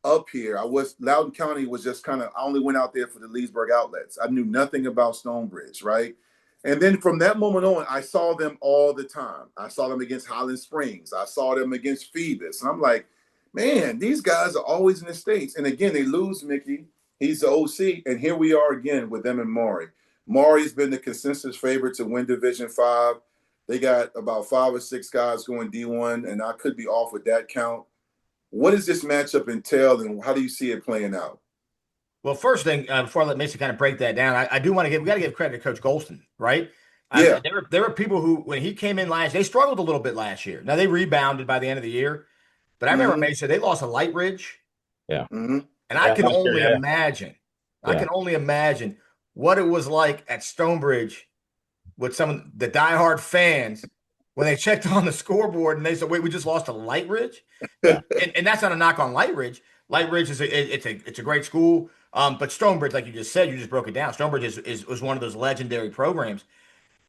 up here, Loudoun County was just kind of, I only went out there for the Leesburg outlets. I knew nothing about Stonebridge, right? And then from that moment on, I saw them all the time. I saw them against Highland Springs. I saw them against Phoebus. And I'm like, man, these guys are always in the States. And again, they lose Mickey. He's the OC. And here we are again with them and Maury. Maury's been the consensus favorite to win Division 5. They got about 5 or 6 guys going D1, and I could be off with that count. What does this matchup entail, and how do you see it playing out? Well, first thing, before I let Mesa kind of break that down, I do want to we got to give credit to Coach Golston, right? Yeah. There were people who, when he came in they struggled a little bit last year. Now they rebounded by the end of the year, but I remember Mesa, they lost a Light Ridge. Yeah. Mm-hmm. And I can only imagine. I can only imagine what it was like at Stonebridge with some of the diehard fans when they checked on the scoreboard and they said, wait, we just lost a Light Ridge? Yeah. And that's not a knock on Light Ridge. Light Ridge is a great school. But Stonebridge, like you just said, you just broke it down. Stonebridge was one of those legendary programs.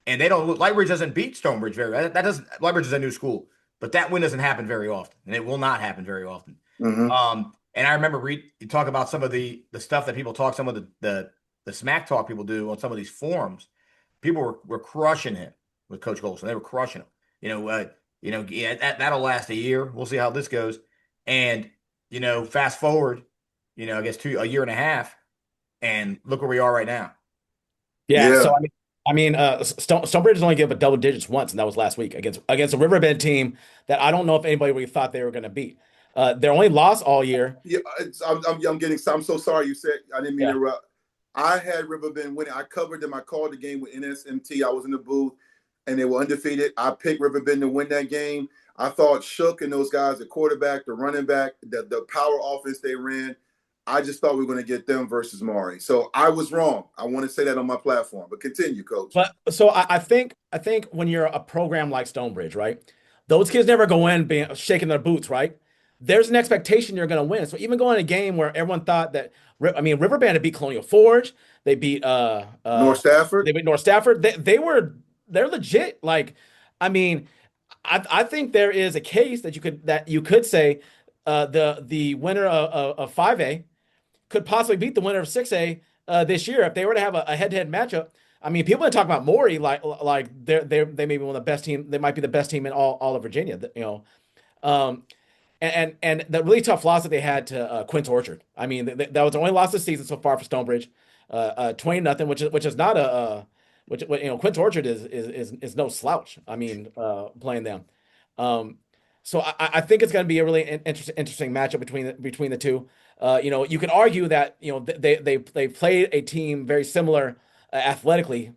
And Light Ridge doesn't beat Stonebridge Light Ridge is a new school, but that win doesn't happen very often. And it will not happen very often. Mm-hmm. And I remember you talk about some of the stuff that people talk, some of the smack talk people do on some of these forums. People were crushing him with Coach Golston. They were crushing him. That'll last a year. We'll see how this goes. And, fast forward, I guess a year and a half, and look where we are right now. Yeah. So Stonebridge has only given up double digits once, and that was last week against a Riverbend team that I don't know if anybody really thought they were going to beat. Their only loss all year. Yeah, I'm so sorry. You said I didn't mean to interrupt. I had Riverbend winning. I covered them. I called the game with NSMT. I was in the booth, and they were undefeated. I picked Riverbend to win that game. I thought Shook and those guys, the quarterback, the running back, the power offense they ran, I just thought we were going to get them versus Maury. So I was wrong. I want to say that on my platform. But continue, Coach. But so I think when you're a program like Stonebridge, right, those kids never go in shaking their boots, right? There's an expectation you're going to win. So even going in a game where everyone thought that, Riverbend had beat Colonial Forge, they beat North Stafford. They beat North Stafford. They're legit. I think there is a case that you could say the winner of 5A could possibly beat the winner of 6A this year if they were to have a head-to-head matchup. People are talking about Maury like they may be one of the best team. They might be the best team in all of Virginia. And the really tough loss that they had to Quince Orchard. That was the only loss this season so far for Stonebridge, 20-0, which is not Quince Orchard is no slouch. Playing them. So I think it's going to be a really interesting matchup between the two. You can argue that they played a team very similar athletically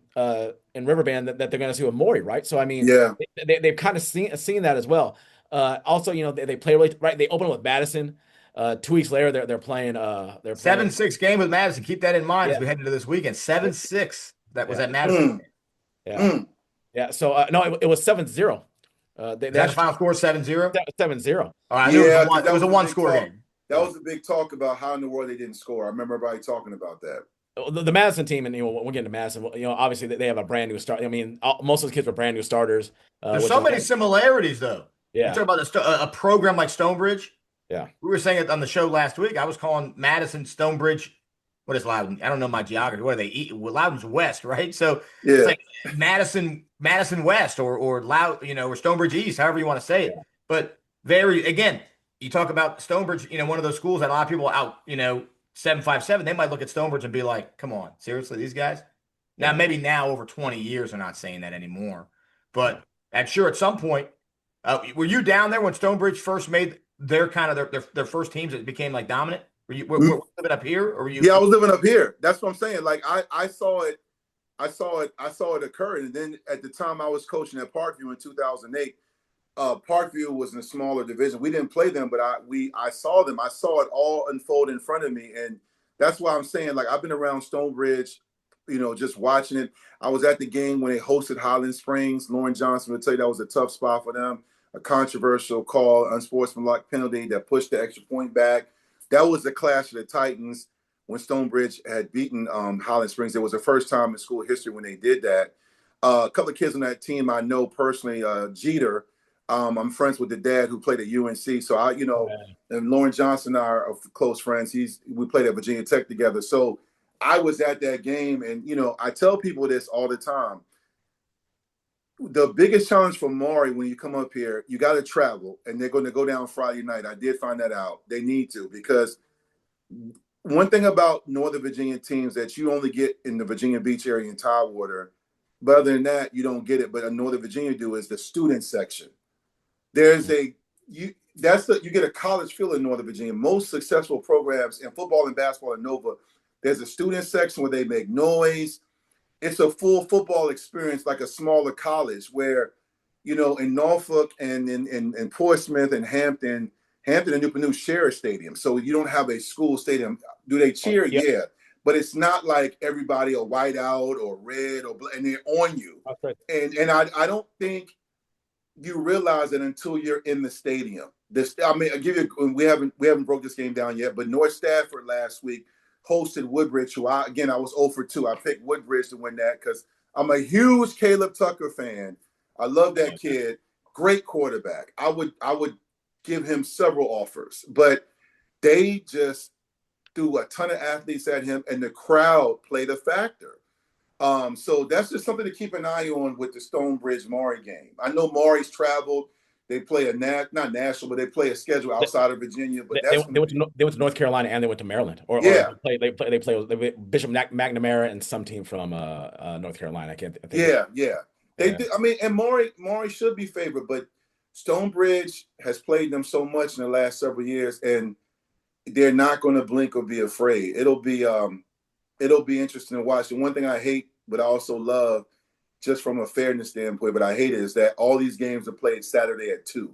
in Riverbend that they're going to see with Maury, right? So I mean, Yeah. they've kind of seen that as well. Also, they play really right. They open with Madison. 2 weeks later, they're playing. They're playing. 7-6 game with Madison. Keep that in mind Yeah, as we head into this weekend. 7-6. That was yeah, at Madison. yeah, Mm. yeah. So no, it was 7-0. Is They that the actually final score? 7-0. 7-0. All right, I knew Yeah, it was a the one big score talk. game. That was a big talk about how in the world they didn't score. I remember everybody talking about that. The Madison team, and we'll get into Madison. Obviously they have a brand new start. I mean, most of the kids were brand new starters, There's which so is many similarities, though. You yeah, talk about a program like Stonebridge. yeah, We were saying it on the show last week. I was calling Madison Stonebridge. What is Loudon? I don't know my geography. What are they? Well, Loudon's west, right? So it's Yeah. like Madison West or or Stonebridge East, however you want to say it. But again, you talk about Stonebridge, one of those schools that a lot of people out, 757, they might look at Stonebridge and be like, come on, seriously, these guys? Now, maybe now over 20 years, they're not saying that anymore. But I'm sure at some point, were you down there when Stonebridge first made their kind of their first teams that became like dominant? Were living up here, or were you? Yeah, I was living up here. That's what I'm saying. Like I saw it occur. And then at the time I was coaching at Parkview in 2008, Parkview was in a smaller division. We didn't play them, but I saw them. I saw it all unfold in front of me. And that's why I'm saying, like, I've been around Stonebridge, just watching it. I was at the game when they hosted Highland Springs. Lauren Johnson would tell you that was a tough spot for them. A controversial call, unsportsmanlike penalty that pushed the extra point back. That was the clash of the Titans when Stonebridge had beaten Highland Springs. It was the first time in school history when they did that. A couple of kids on that team I know personally, Jeter. I'm friends with the dad who played at UNC. So and Lauren Johnson and I are close friends. We played at Virginia Tech together. So I was at that game, and I tell people this all the time. The biggest challenge for Maury when you come up here, you got to travel, and they're going to go down Friday night. I did find that out. They need to, because one thing about Northern Virginia teams that you only get in the Virginia Beach area and Tidewater, but other than that, you don't get it. But in Northern Virginia do is the student section. There's you get a college feel in Northern Virginia. Most successful programs in football and basketball in Nova, there's a student section where they make noise. It's a full football experience, like a smaller college where, in Norfolk and in Portsmouth and Hampton and Newport News share a stadium. So you don't have a school stadium. Do they cheer? Yep. Yeah. But it's not like everybody are white out or red or black, and they're on you. That's right. And I don't think you realize it until you're in the stadium. I give you. We haven't broke this game down yet, but North Stafford last week hosted Woodbridge, who I was 0 for 2. I picked Woodbridge to win that because I'm a huge Caleb Tucker fan. I love that kid. Great quarterback. I would give him several offers, but they just threw a ton of athletes at him, and the crowd played a factor. So that's just something to keep an eye on with the Stonebridge Maury game. I know Maury's traveled. They play not national, but they play a schedule outside of Virginia. But they went to North Carolina and they went to Maryland. Or they play Bishop McNamara and some team from North Carolina. I think. Yeah. They do. I mean, and Maury should be favored, but Stonebridge has played them so much in the last several years, and they're not going to blink or be afraid. It'll be interesting to watch. And one thing I hate, but I also love, just from a fairness standpoint, but I hate it, is that all these games are played Saturday at 2.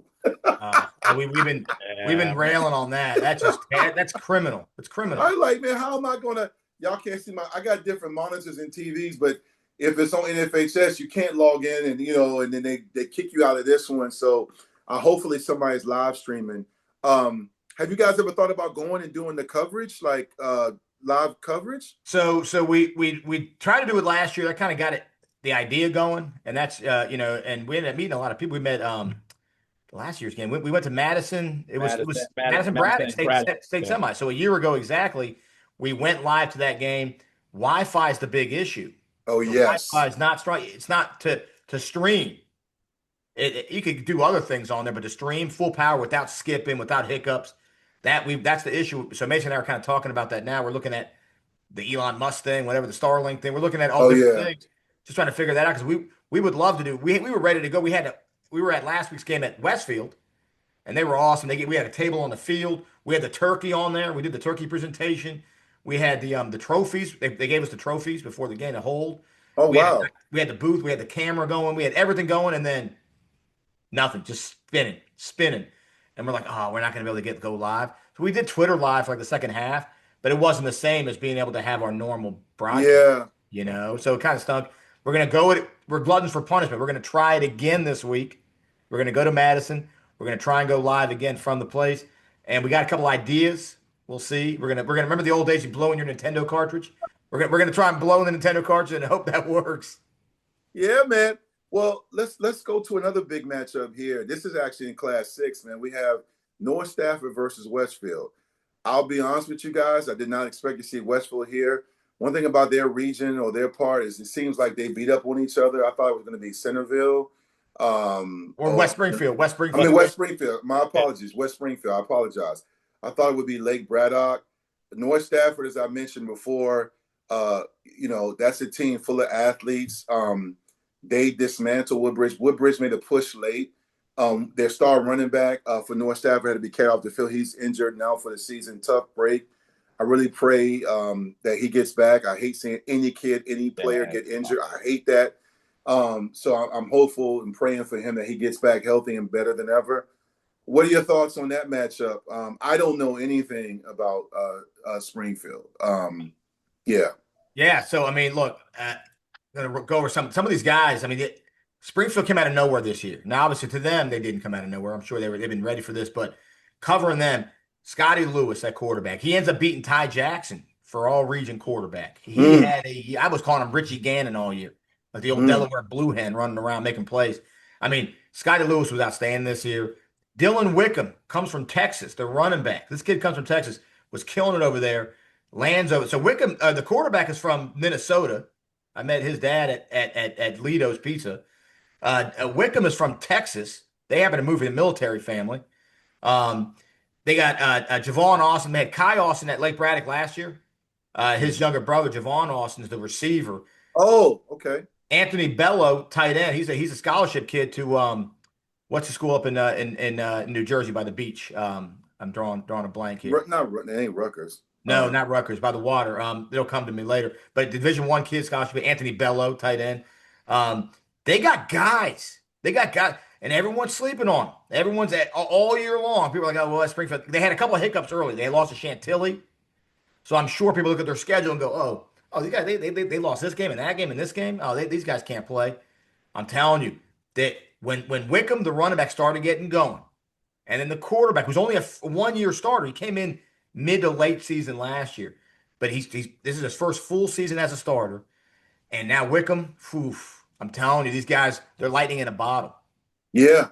We've been railing on that. That's criminal. It's criminal. I'm like, man, how am I gonna? Y'all can't see I got different monitors and TVs, but if it's on NFHS, you can't log in, and and then they kick you out of this one. So hopefully somebody's live streaming. Have you guys ever thought about going and doing the coverage, like live coverage? So we tried to do it last year. That kind of got the idea going, and that's and we ended up meeting a lot of people. We met last year's game. We went to Madison. It was Madison Braddock State Semi. So a year ago exactly, we went live to that game. Wi-Fi is the big issue. Oh, yes. Wi-Fi is not strong. It's not to stream. You could do other things on there, but to stream full power without skipping, without hiccups, that's the issue. So Mason and I are kind of talking about that now. We're looking at the Elon Musk thing, whatever, the Starlink thing. We're looking at all different things, just trying to figure that out, because we would love to do. We were ready to go. We had we were at last week's game at Westfield, and they were awesome. We had a table on the field. We had the turkey on there. We did the turkey presentation. We had the trophies. They gave us the trophies before the game to hold. Oh, wow. We had the booth. We had the camera going. We had everything going, and then nothing, just spinning. And we're like, oh, we're not going to be able to go live. So we did Twitter live for like the second half, but it wasn't the same as being able to have our normal broadcast. Yeah. So it kind of stunk. We're going to go at it. We're gluttons for punishment. We're going to try it again this week. We're going to go to Madison. We're going to try and go live again from the place. And we got a couple ideas. We'll see. We're gonna remember the old days you blow in your Nintendo cartridge. We're gonna try and blow in the Nintendo cartridge and hope that works. Yeah, man. Well, let's go to another big matchup here. This is actually in Class 6, man. We have North Stafford versus Westfield. I'll be honest with you guys. I did not expect to see Westfield here. One thing about their region or their part is it seems like they beat up on each other. I thought it was going to be Centerville. Or West Springfield. West Springfield. My apologies. West Springfield. I apologize. I thought it would be Lake Braddock. North Stafford, as I mentioned before, that's a team full of athletes. They dismantled Woodbridge. Woodbridge made a push late. Their star running back for North Stafford had to be carried off the field. He's injured now for the season. Tough break. I really pray that he gets back. I hate seeing any player get injured. I hate that. So I'm hopeful and praying for him that he gets back healthy and better than ever. What are your thoughts on that matchup? I don't know anything about Springfield. Yeah. So I mean, look, I'm gonna go over some of these guys. I mean, Springfield came out of nowhere this year. Now, obviously, to them, they didn't come out of nowhere. I'm sure they've been ready for this, but covering them, Scotty Lewis, that quarterback, he ends up beating Ty Jackson for all region quarterback. I was calling him Richie Gannon all year, like the old Delaware Blue Hen running around making plays. I mean, Scotty Lewis was outstanding this year. Dylan Wickham comes from Texas, the running back. This kid comes from Texas, was killing it over there. Lands over. So Wickham, the quarterback, is from Minnesota. I met his dad at Lido's Pizza. Wickham is from Texas. They happen to move in a military family. They got Javon Austin. They had Kai Austin at Lake Braddock last year. His younger brother, Javon Austin, is the receiver. Oh, okay. Anthony Bello, tight end. He's a scholarship kid to what's the school up in New Jersey by the beach? I'm drawing a blank here. It ain't Rutgers. No, not Rutgers, by the water. They'll come to me later. But Division I kid scholarship, Anthony Bello, tight end. They got guys. And everyone's sleeping on them. Everyone's all year long. People are like, oh, well, that's Springfield. They had a couple of hiccups early. They lost to Chantilly. So I'm sure people look at their schedule and go, oh, these guys, they lost this game and that game and this game. Oh, these guys can't play. I'm telling you, that when Wickham, the running back, started getting going, and then the quarterback, who's only a 1-year starter, he came in mid to late season last year. But this is his first full season as a starter. And now Wickham, I'm telling you, these guys, they're lightning in a bottle. Yeah.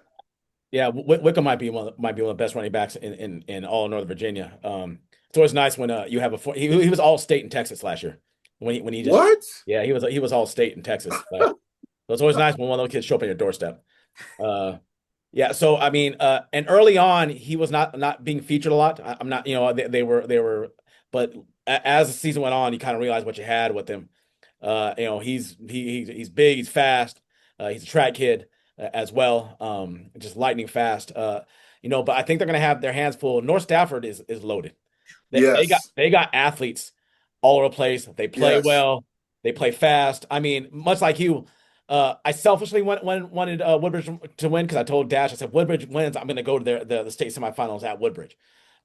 Yeah, Wickham might be one of the best running backs in all of Northern Virginia. It's always nice when you have he was all state in Texas last year. When he just What? Yeah, he was all state in Texas. So it's always nice when one of those kids show up at your doorstep. Yeah, so I mean, and early on he was not being featured a lot. I'm not, they were, but as the season went on, you kind of realized what you had with him. He's big, he's fast, he's a track kid as well, just lightning fast. But I think they're gonna have their hands full. North Stafford is loaded. They got athletes all over the place. They play well, they play fast. I mean, much like you. I selfishly wanted Woodbridge to win because I told Dash, I said, Woodbridge wins, I'm going to go to the state semifinals at Woodbridge.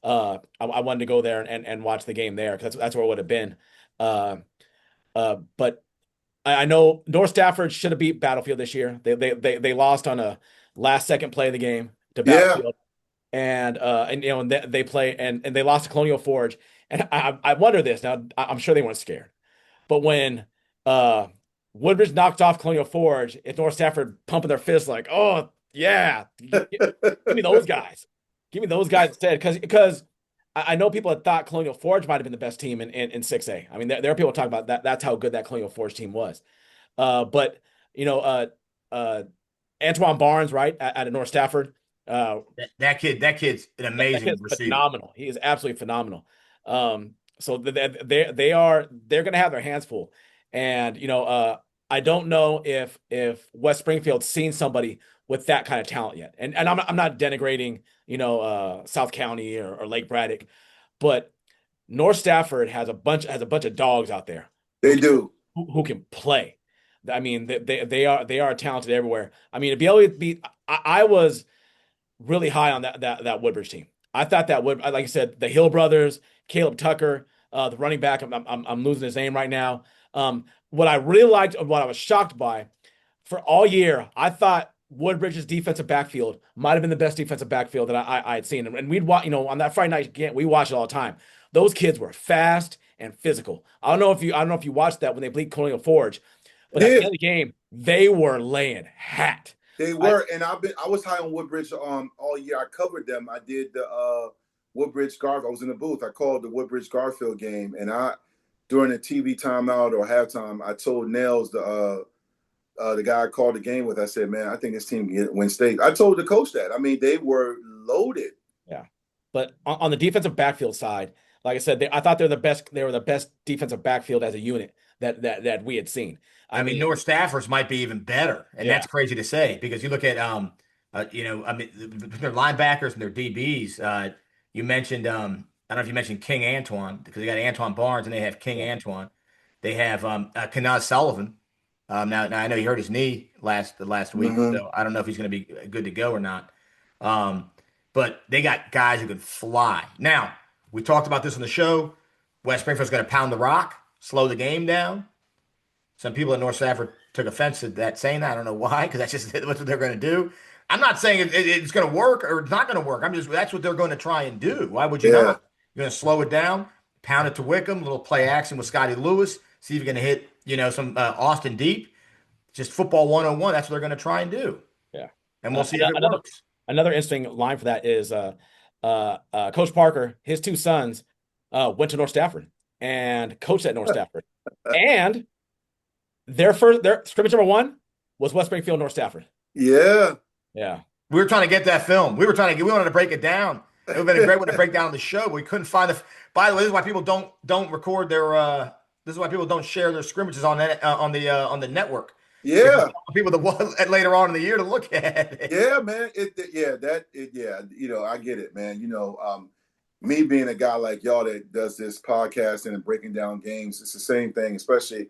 I wanted to go there and watch the game there because that's where it would have been. But I know North Stafford should have beat Battlefield this year. They lost on a last second play of the game to Battlefield, and they play and they lost to Colonial Forge. And I wonder this now. I'm sure they weren't scared, but when Woodbridge knocked off Colonial Forge, if North Stafford pumping their fists like, oh yeah, give me those guys. Give me those guys instead. Because I know people that thought Colonial Forge might have been the best team in 6A. I mean, there are people talking about that. That's how good that Colonial Forge team was. But Antoine Barnes, right, at North Stafford. That kid's an amazing receiver. Phenomenal. He is absolutely phenomenal. So they're going to have their hands full. And, I don't know if West Springfield's seen somebody with that kind of talent yet. And I'm not denigrating, South County or Lake Braddock, but North Stafford has a bunch of dogs out there They do. who can play. I mean, they are talented everywhere. I mean, to be able to beat, I was really high on that Woodbridge team. I thought that would, like I said, the Hill brothers, Caleb Tucker, the running back. I'm losing his name right now. What I really liked, what I was shocked by, for all year, I thought Woodbridge's defensive backfield might have been the best defensive backfield that I had seen. And we'd watch, on that Friday night game, we watched it all the time. Those kids were fast and physical. I don't know if you watched that when they beat Colonial Forge, but at the end of the game, they were laying hat. They were, and I was high on Woodbridge all year. I covered them. I did the Woodbridge Garfield. I was in the booth. I called the Woodbridge Garfield game, and during the TV timeout or halftime, I told Nails, the guy I called the game with, I said, man, I think this team can win state. I told the coach that. I mean, they were loaded. Yeah, but on the defensive backfield side, like I said, I thought they were the best defensive backfield as a unit that we had seen. I mean, North Stafford's might be even better, and that's crazy to say because you look at their linebackers and their DBs. You mentioned I don't know if you mentioned King Antoine because they got Antoine Barnes and they have King Antoine. They have Kanaz Sullivan. Now I know he hurt his knee last week, so I don't know if he's going to be good to go or not. But they got guys who can fly. Now we talked about this on the show. West Springfield's going to pound the rock, slow the game down. Some people in North Stafford took offense to that saying that. I don't know why, because that's what they're going to do. I'm not saying it's going to work or it's not going to work. That's what they're going to try and do. Why would you not? You're going to slow it down, pound it to Wickham, a little play action with Scotty Lewis, see if you're going to hit, some Austin deep. Just football 101. That's what they're going to try and do. Yeah. And we'll see if it works. Another interesting line for that is Coach Parker, his two sons went to North Stafford and coached at North Stafford. And their scrimmage number 1 was West Springfield, North Stafford. Yeah. Yeah. We were trying to get that film. We wanted to break it down. It would have been a great one to break down on the show, but we couldn't find by the way, this is why people don't record their this is why people don't share their scrimmages on the network. Yeah. People that later on in the year to look at it. Yeah, man. I get it, man. Me being a guy like y'all that does this podcast and breaking down games, it's the same thing, especially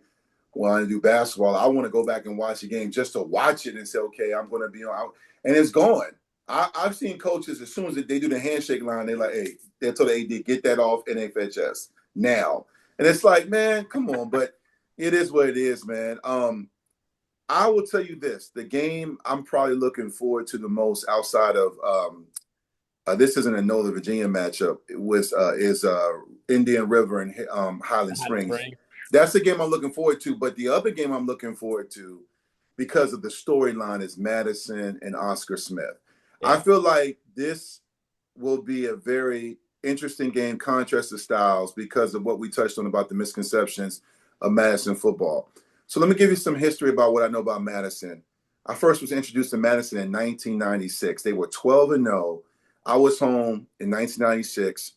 when I do basketball. I want to go back and watch a game just to watch it and say, okay, I'm going to be on. And it's going. I've seen coaches, as soon as they do the handshake line, they're like, hey, they'll tell the AD, get that off NFHS now. And it's like, man, come on. But it is what it is, man. I will tell you this. The game I'm probably looking forward to the most outside of this isn't a Northern Virginia matchup. It was is Indian River and Highland Springs. That's the game I'm looking forward to. But the other game I'm looking forward to, because of the storyline, is Madison and Oscar Smith. Yeah. I feel like this will be a very interesting game, contrast of styles, because of what we touched on about the misconceptions of Madison football. So let me give you some history about what I know about Madison. I first was introduced to Madison in 1996. They were 12-0. I was home in 1996.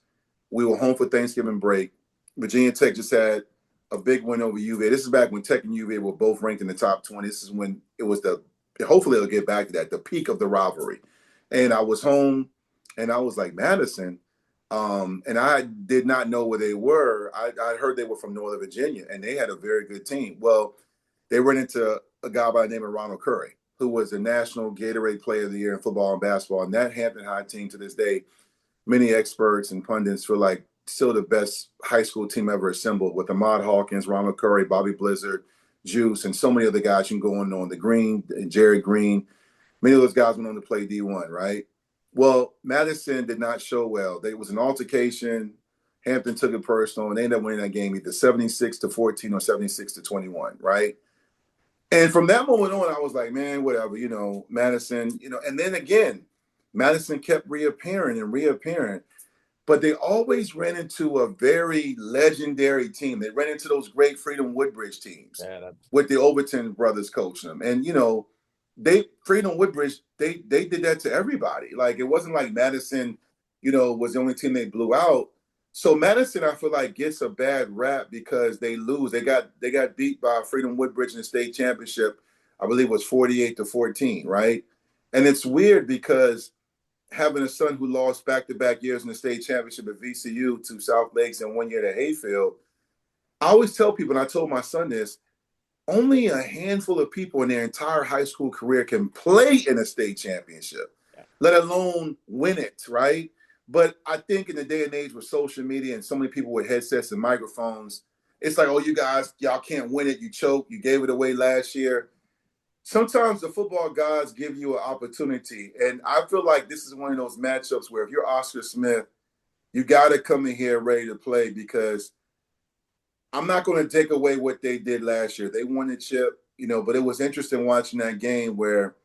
We were home for Thanksgiving break. Virginia Tech just had a big win over UVA. This is back when Tech and UVA were both ranked in the top 20. This is when it was hopefully it'll get back to that, the peak of the rivalry. And I was home, and I was like, Madison. And I did not know where they were. I heard they were from Northern Virginia, and they had a very good team. Well, they ran into a guy by the name of Ronald Curry, who was the National Gatorade Player of the Year in football and basketball. And that Hampton High team, to this day, many experts and pundits feel like still the best high school team ever assembled, with Ahmad Hawkins, Ronald Curry, Bobby Blizzard, Juice, and so many other guys you can go on the Green, Jerry Green. Many of those guys went on to play D1, right? Well, Madison did not show well. There was an altercation. Hampton took it personal, and they ended up winning that game either 76-14 or 76-21, right? And from that moment on, I was like, man, whatever, Madison, and then again, Madison kept reappearing, but they always ran into a very legendary team. They ran into those great Freedom Woodbridge teams with the Overton brothers coaching them. And, Freedom Woodbridge, they did that to everybody. Like, it wasn't like Madison, was the only team they blew out. So Madison, I feel like, gets a bad rap because they lose. They got beat by Freedom Woodbridge in the state championship. I believe it was 48-14, right? And it's weird because having a son who lost back-to-back years in the state championship at VCU to South Lakes and 1 year at Hayfield, I always tell people, and I told my son this, only a handful of people in their entire high school career can play in a state championship, let alone win it, right? But I think in the day and age with social media and so many people with headsets and microphones, it's like, oh, you guys, y'all can't win it. You choked. You gave it away last year. Sometimes the football gods give you an opportunity. And I feel like this is one of those matchups where if you're Oscar Smith, you got to come in here ready to play, because I'm not going to take away what they did last year. They won the chip, but it was interesting watching that game where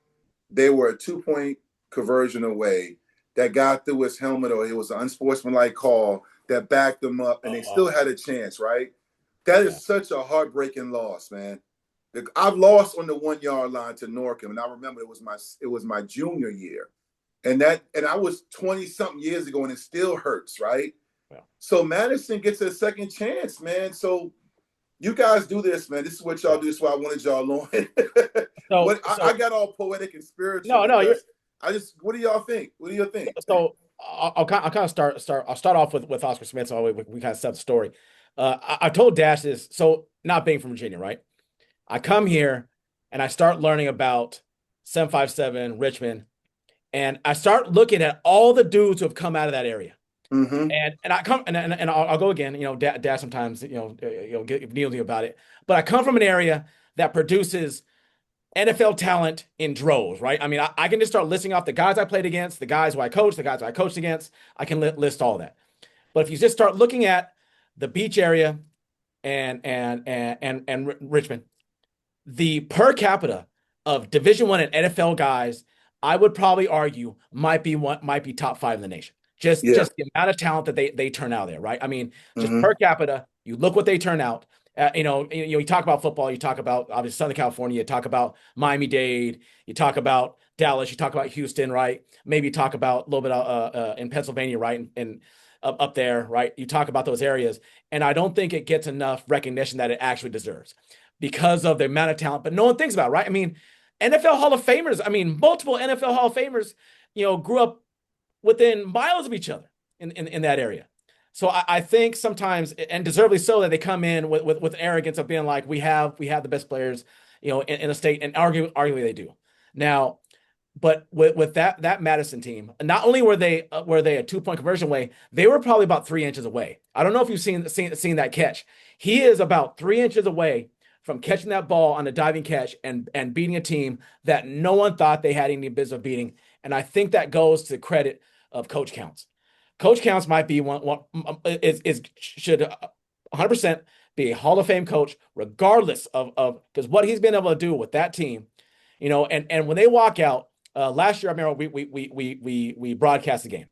they were a 2-point conversion away that got through his helmet, or it was an unsportsmanlike call that backed them up, and they still had a chance, right? That is such a heartbreaking loss, man. I've lost on the 1 yard line to Norcom, and I remember it was my junior year, and I was 20 something years ago, and it still hurts, right? Yeah. So Madison gets a second chance, man. So you guys do this, man. This is what y'all do. This is why I wanted y'all on. I got all poetic and spiritual. No. What do y'all think? What do you think? So I'll kind of start. I'll start off with Oscar Smith. So we kind of set the story. I told Dash this. So not being from Virginia, right? I come here and I start learning about 757 Richmond, and I start looking at all the dudes who have come out of that area. Mm-hmm. And I come and I'll go again. Dad sometimes get needly about it, but I come from an area that produces NFL talent in droves, right? I mean, I can just start listing off the guys I played against, the guys who I coached, the guys who I coached against. I can list all that. But if you just start looking at the beach area and Richmond, the per capita of Division I and NFL guys, I would probably argue might be top 5 in the nation. Just the amount of talent that they turn out there, right? I mean, just per capita, you look what they turn out. You talk about football, you talk about obviously Southern California, you talk about Miami-Dade, you talk about Dallas, you talk about Houston, right? Maybe you talk about a little bit in Pennsylvania, right? And up there, right? You talk about those areas, and I don't think it gets enough recognition that it actually deserves because of the amount of talent. But no one thinks about it, right? I mean, NFL Hall of Famers. I mean, multiple NFL Hall of Famers, grew up within miles of each other in that area. So I think sometimes, and deservedly so, that they come in with arrogance of being like, we have the best players, in a state, and arguably they do. Now, but with that Madison team, not only were they a 2-point conversion away, they were probably about 3 inches away. I don't know if you've seen that catch. He is about 3 inches away from catching that ball on a diving catch and beating a team that no one thought they had any business of beating. And I think that goes to the credit of Coach Counts. Coach Counts might be should 100% be a Hall of Fame coach, regardless of because what he's been able to do with that team, and when they walk out last year, I remember we broadcast the game,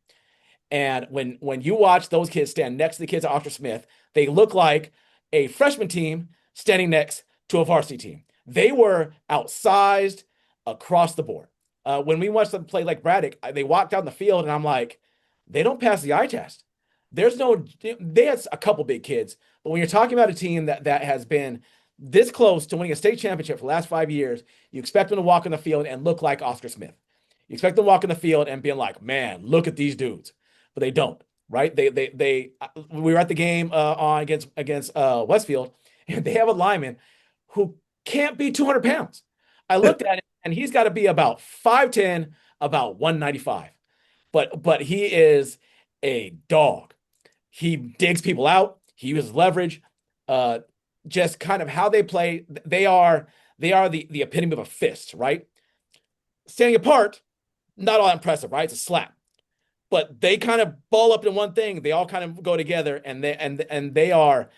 and when you watch those kids stand next to the kids at Oscar Smith, they look like a freshman team standing next to a varsity team. They were outsized across the board. When we watched them play like Braddock, they walked down the field, and I'm like, they don't pass the eye test. They had a couple big kids, but when you're talking about a team that has been this close to winning a state championship for the last 5 years, you expect them to walk in the field and look like Oscar Smith. You expect them to walk in the field and being like, man, look at these dudes, but they don't, right? We were at the game against Westfield, and they have a lineman who can't be 200 pounds. I looked at it, and he's got to be about 5'10", about 195. But he is a dog. He digs people out. He uses leverage. Just kind of how they play. They are the epitome of a fist, right? Standing apart, not all impressive, right? It's a slap. But they kind of ball up in one thing. They all kind of go together, and they are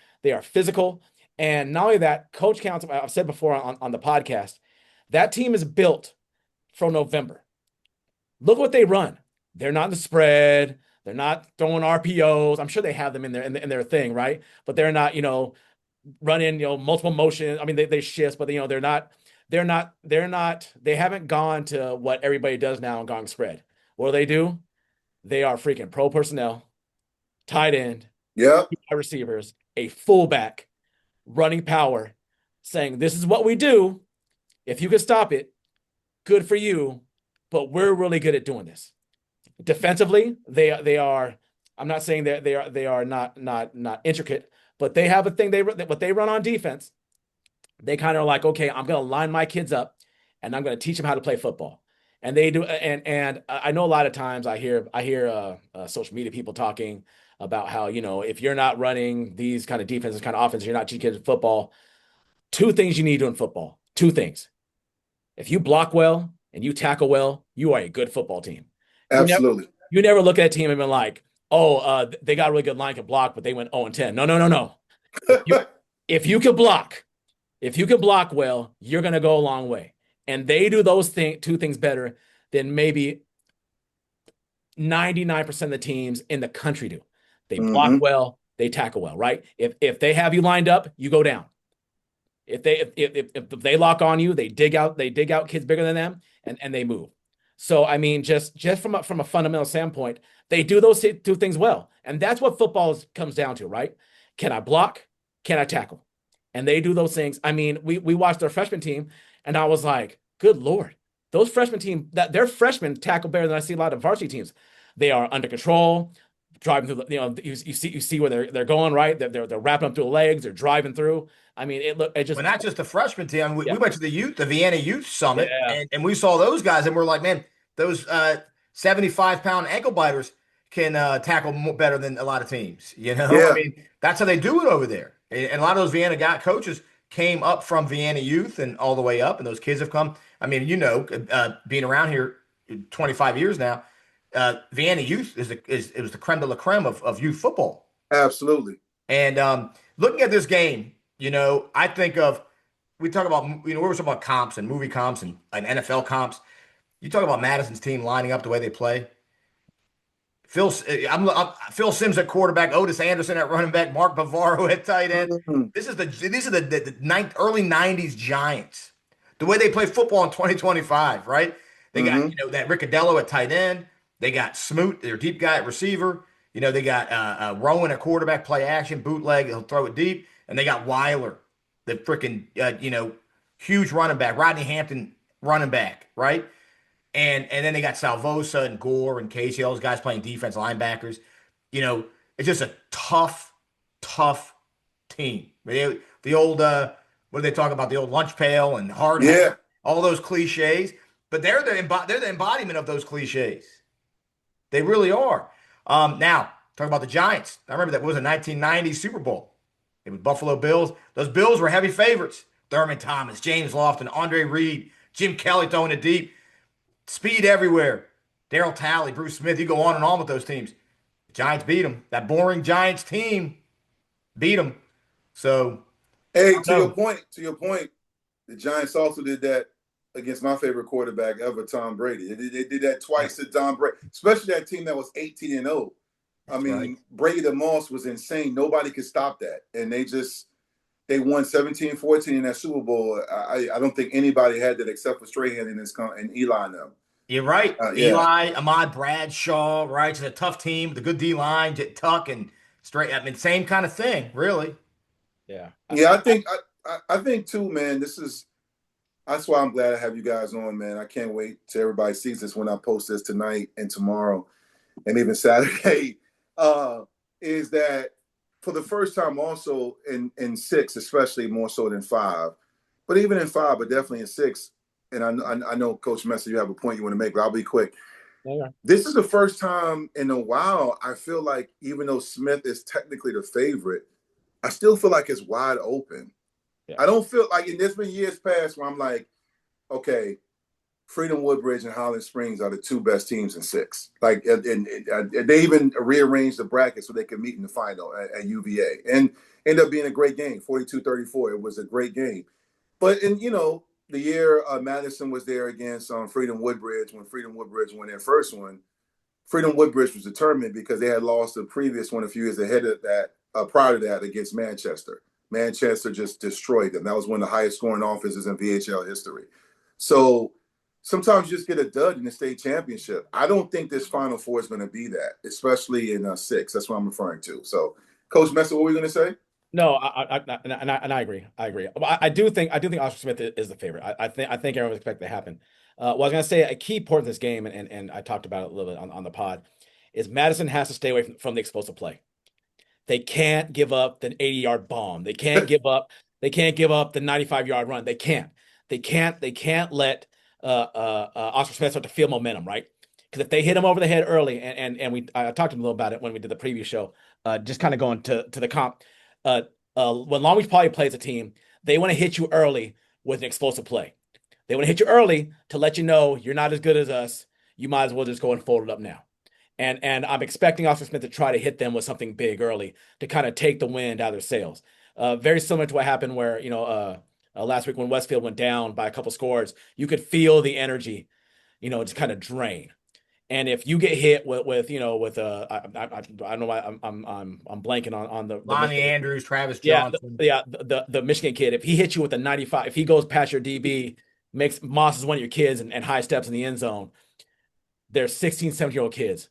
physical. And not only that, Coach Counts, I've said before on the podcast, that team is built from November. Look what they run. They're not in the spread. They're not throwing RPOs. I'm sure they have them in their thing, right? But they're not, running, multiple motions. I mean, they shift, but they haven't gone to what everybody does now and gone spread. What do? They are freaking pro personnel, tight end, receivers, a fullback, running power, saying, this is what we do. If you can stop it, good for you. but we're really good at doing this. Defensively, they are. I'm not saying that they are not intricate, but they have a thing what they run on defense. They kind of like, okay, I'm going to line my kids up and I'm going to teach them how to play football. And they do. And I know a lot of times I hear social media people talking about how, if you're not running these kind of defenses, kind of offense, you're not teaching kids football. Two things you need to do in football. Two things. If you block well and you tackle well, you are a good football team. Absolutely. You never look at a team and been like, oh, they got a really good line to block, but they went 0-10. No. If you can block well, you're going to go a long way. And they do those two things better than maybe 99% of the teams in the country do. They block well, they tackle well, right? If they have you lined up, you go down. If they lock on you, they dig out kids bigger than them and they move. So I mean, just from a fundamental standpoint, they do those two things well. And that's what football comes down to, right? Can I block? Can I tackle? And they do those things. I mean, we watched their freshman team, and I was like, good Lord, those freshman team, their freshmen tackle better than I see a lot of varsity teams. They are under control, driving through. You see where they're going, right? They're wrapping up through the legs. They're driving through. I mean, it just. But not just the freshman team. We went to the Vienna Youth Summit, and we saw those guys, and we're like, man, those 75-pound ankle biters can tackle better than a lot of teams. I mean, that's how they do it over there. And a lot of those Vienna coaches came up from Vienna Youth and all the way up, and those kids have come. I mean, being around here 25 years now, Vienna Youth it was the creme de la creme of youth football. Absolutely. And looking at this game, I think we talk about, we were talking about comps and movie comps and NFL comps. You talk about Madison's team lining up the way they play. Phil Simms at quarterback, Otis Anderson at running back, Mark Bavaro at tight end. These are the early 90s Giants. The way they play football in 2025, right? They got, that Riccadello at tight end. They got Smoot, their deep guy at receiver. They got Rowan at quarterback, play action, bootleg, he'll throw it deep. And they got Weiler, the freaking, huge running back, Rodney Hampton running back, right? And then they got Salvosa and Gore and Casey, all those guys playing defense, linebackers. It's just a tough team. The old, what do they talk about? The old lunch pail and hard hat, all those cliches. But they're the embodiment of those cliches. They really are. Now, talk about the Giants. I remember that was a 1990 Super Bowl. It was Buffalo Bills. Those Bills were heavy favorites. Thurman Thomas, James Lofton, Andre Reed, Jim Kelly throwing it deep. Speed everywhere. Darryl Talley, Bruce Smith. You go on and on with those teams. The Giants beat them. That boring Giants team beat them. So, hey, to your point, the Giants also did that against my favorite quarterback ever, Tom Brady. They did that twice to Tom Brady, especially that team that was 18-0. I mean, right. Brady the Moss was insane. Nobody could stop that. And they won 17-14 in that Super Bowl. I don't think anybody had that except for Strahan and Eli and them. You're right. Eli, Ahmad Bradshaw, right? It's a tough team, the good D-line, Tuck and straight. I mean, same kind of thing, really. Yeah. Yeah, I think too, man, that's why I'm glad I have you guys on, man. I can't wait till everybody sees this when I post this tonight and tomorrow and even Saturday. Is that for the first time also in 6, especially more so than 5, but even in 5, but definitely in 6. And I know, Coach Mesa, you have a point you want to make, but I'll be quick. Yeah. This is the first time in a while I feel like even though Smith is technically the favorite, I still feel like it's wide open. Yeah. I don't feel like, and there's been years past where I'm like, okay, Freedom Woodbridge and Highland Springs are the 2 best teams in 6. Like, and they even rearranged the bracket so they could meet in the final at UVA and ended up being a great game, 42-34. It was a great game. But the year Madison was there against Freedom Woodbridge, when Freedom Woodbridge won their first one, Freedom Woodbridge was determined because they had lost the previous one a few years ahead of that, prior to that, against Manchester. Manchester just destroyed them. That was one of the highest scoring offenses in VHL history. So sometimes you just get a dud in the state championship. I don't think this Final Four is going to be that, especially in 6. That's what I'm referring to. So, Coach Mesa, what were you going to say? No, I agree. I do think Oscar Smith is the favorite. I think everyone expects that to happen. Well, I was going to say a key point of this game, and I talked about it a little bit on the pod, is Madison has to stay away from the explosive play. They can't give up the 80-yard bomb. They can't give up. They can't give up the 95-yard run. They can't. They can't let Oscar Smith start to feel momentum, right? Because if they hit him over the head early, and I talked to him a little about it when we did the preview show, just kind of going to the comp. When Long Beach Poly plays a team, they want to hit you early with an explosive play. They want to hit you early to let you know you're not as good as us. You might as well just go and fold it up now. And I'm expecting Oscar Smith to try to hit them with something big early to kind of take the wind out of their sails. Very similar to what happened where, last week when Westfield went down by a couple scores, you could feel the energy, just kind of drain. And if you get hit I don't know why I'm blanking on the Lonnie Andrews, Travis yeah, Johnson. the Michigan kid. If he hits you with a 95, if he goes past your DB, makes Moss is one of your kids and high steps in the end zone, they're 16, 17-year-old kids.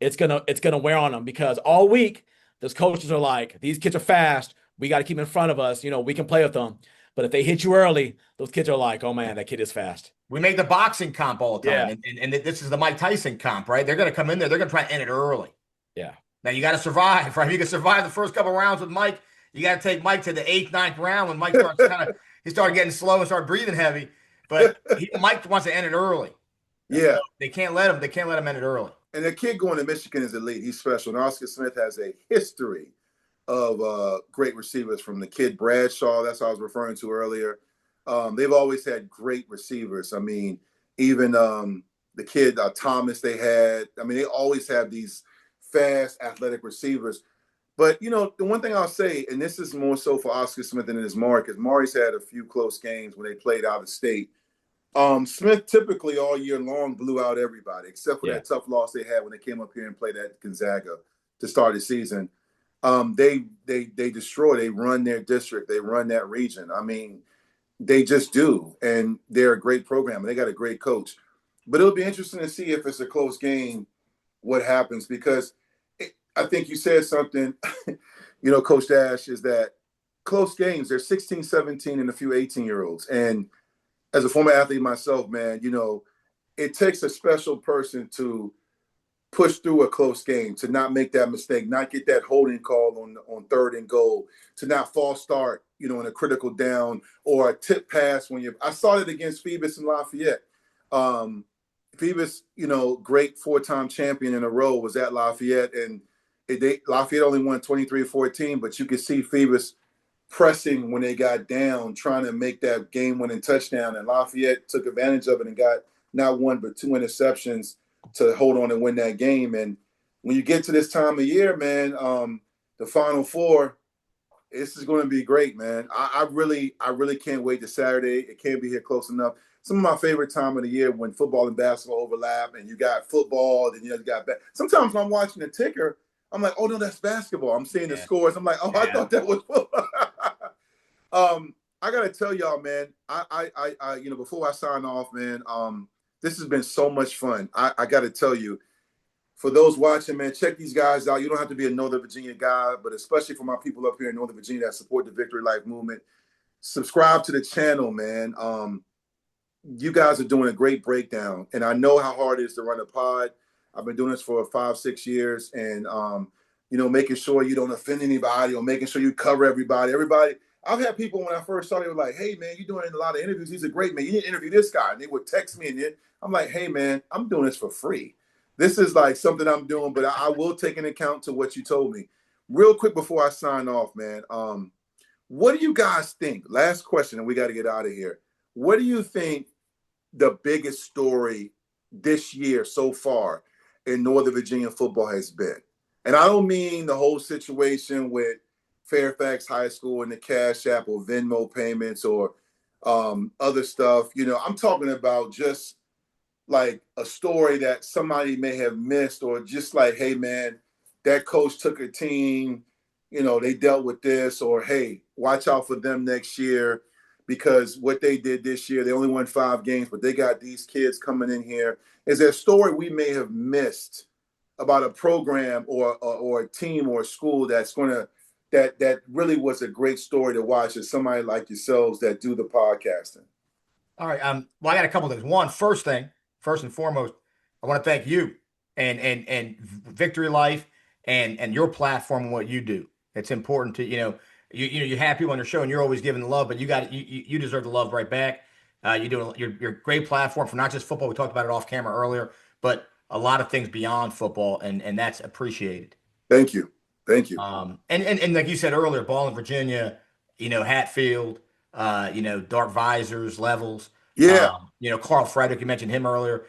It's gonna wear on them because all week those coaches are like, these kids are fast. We got to keep them in front of us. We can play with them. But if they hit you early, those kids are like, oh man, that kid is fast. We make the boxing comp all the time. Yeah. And this is the Mike Tyson comp, right? They're going to come in there. They're going to try to end it early. Yeah. Now you got to survive, right? If you can survive the first couple of rounds with Mike, you got to take Mike to the 8th, 9th round when Mike starts he started getting slow and started breathing heavy. But Mike wants to end it early. Yeah. So they can't let him end it early. And the kid going to Michigan is elite. He's special. And Oscar Smith has a history of great receivers, from the kid Bradshaw, that's what I was referring to earlier. They've always had great receivers. I mean, even the kid Thomas they had. I mean, they always have these fast, athletic receivers. But, the one thing I'll say, and this is more so for Oscar Smith than it is Maury, because Maury's had a few close games when they played out of state. Smith typically all year long blew out everybody, except for that tough loss they had when they came up here and played at Gonzaga to start the season. They destroy. They run their district. They run that region. I mean, they just do, and they're a great program. And they got a great coach. But it'll be interesting to see if it's a close game, what happens, because I think you said something, Coach Dash, is that close games, they're 16, 17, and a few 18-year-olds. And as a former athlete myself, man, it takes a special person to push through a close game, to not make that mistake, not get that holding call on 3rd and goal, to not false start, in a critical down, or a tip pass I saw it against Phoebus and Lafayette. Phoebus, great 4-time champion in a row, was at Lafayette, and Lafayette only won 23-14, but you could see Phoebus pressing when they got down, trying to make that game-winning touchdown, and Lafayette took advantage of it and got not one but 2 interceptions to hold on and win that game. And when you get to this time of year, man, the Final Four, this is going to be great, man. I really can't wait to Saturday. It can't be here close enough. Some of my favorite time of the year when football and basketball overlap, and you got football, and you got sometimes when I'm watching the ticker, I'm like, oh no, that's basketball. I'm seeing the scores. I'm like, oh, I thought that was football. I gotta tell y'all, man. I before I sign off, man. This has been so much fun. I gotta tell you, for those watching, man, check these guys out. You don't have to be a Northern Virginia guy, but especially for my people up here in Northern Virginia that support the Victory Life movement, subscribe to the channel, man. You guys are doing a great breakdown, and I know how hard it is to run a pod. I've been doing this for 5-6 years, and making sure you don't offend anybody, or making sure you cover everybody. I've had people when I first started were like, "Hey man, you're doing a lot of interviews. He's a great man. You need to interview this guy." And they would text me, and I'm like, "Hey man, I'm doing this for free. This is like something I'm doing, but I will take into account to what you told me." Real quick before I sign off, man, what do you guys think? Last question, and we got to get out of here. What do you think the biggest story this year so far in Northern Virginia football has been? And I don't mean the whole situation with Fairfax High School and the Cash App or Venmo payments or other stuff. I'm talking about just like a story that somebody may have missed, or just like, hey man, that coach took a team, they dealt with this, or hey, watch out for them next year because what they did this year, they only won 5 games, but they got these kids coming in here. Is there a story we may have missed about a program or a team or a school that's going to that really was a great story to watch as somebody like yourselves that do the podcasting? All right. Well, I got a couple things. First and foremost, I want to thank you and Victory Life and your platform and what you do. It's important to, you have people on your show and you're always giving the love, but you deserve the love right back. You're a great platform for not just football. We talked about it off camera earlier, but a lot of things beyond football, and that's appreciated. Thank you. Thank you. And like you said earlier, ball in Virginia, Hatfield, dark visors, levels. Yeah. Carl Frederick, you mentioned him earlier.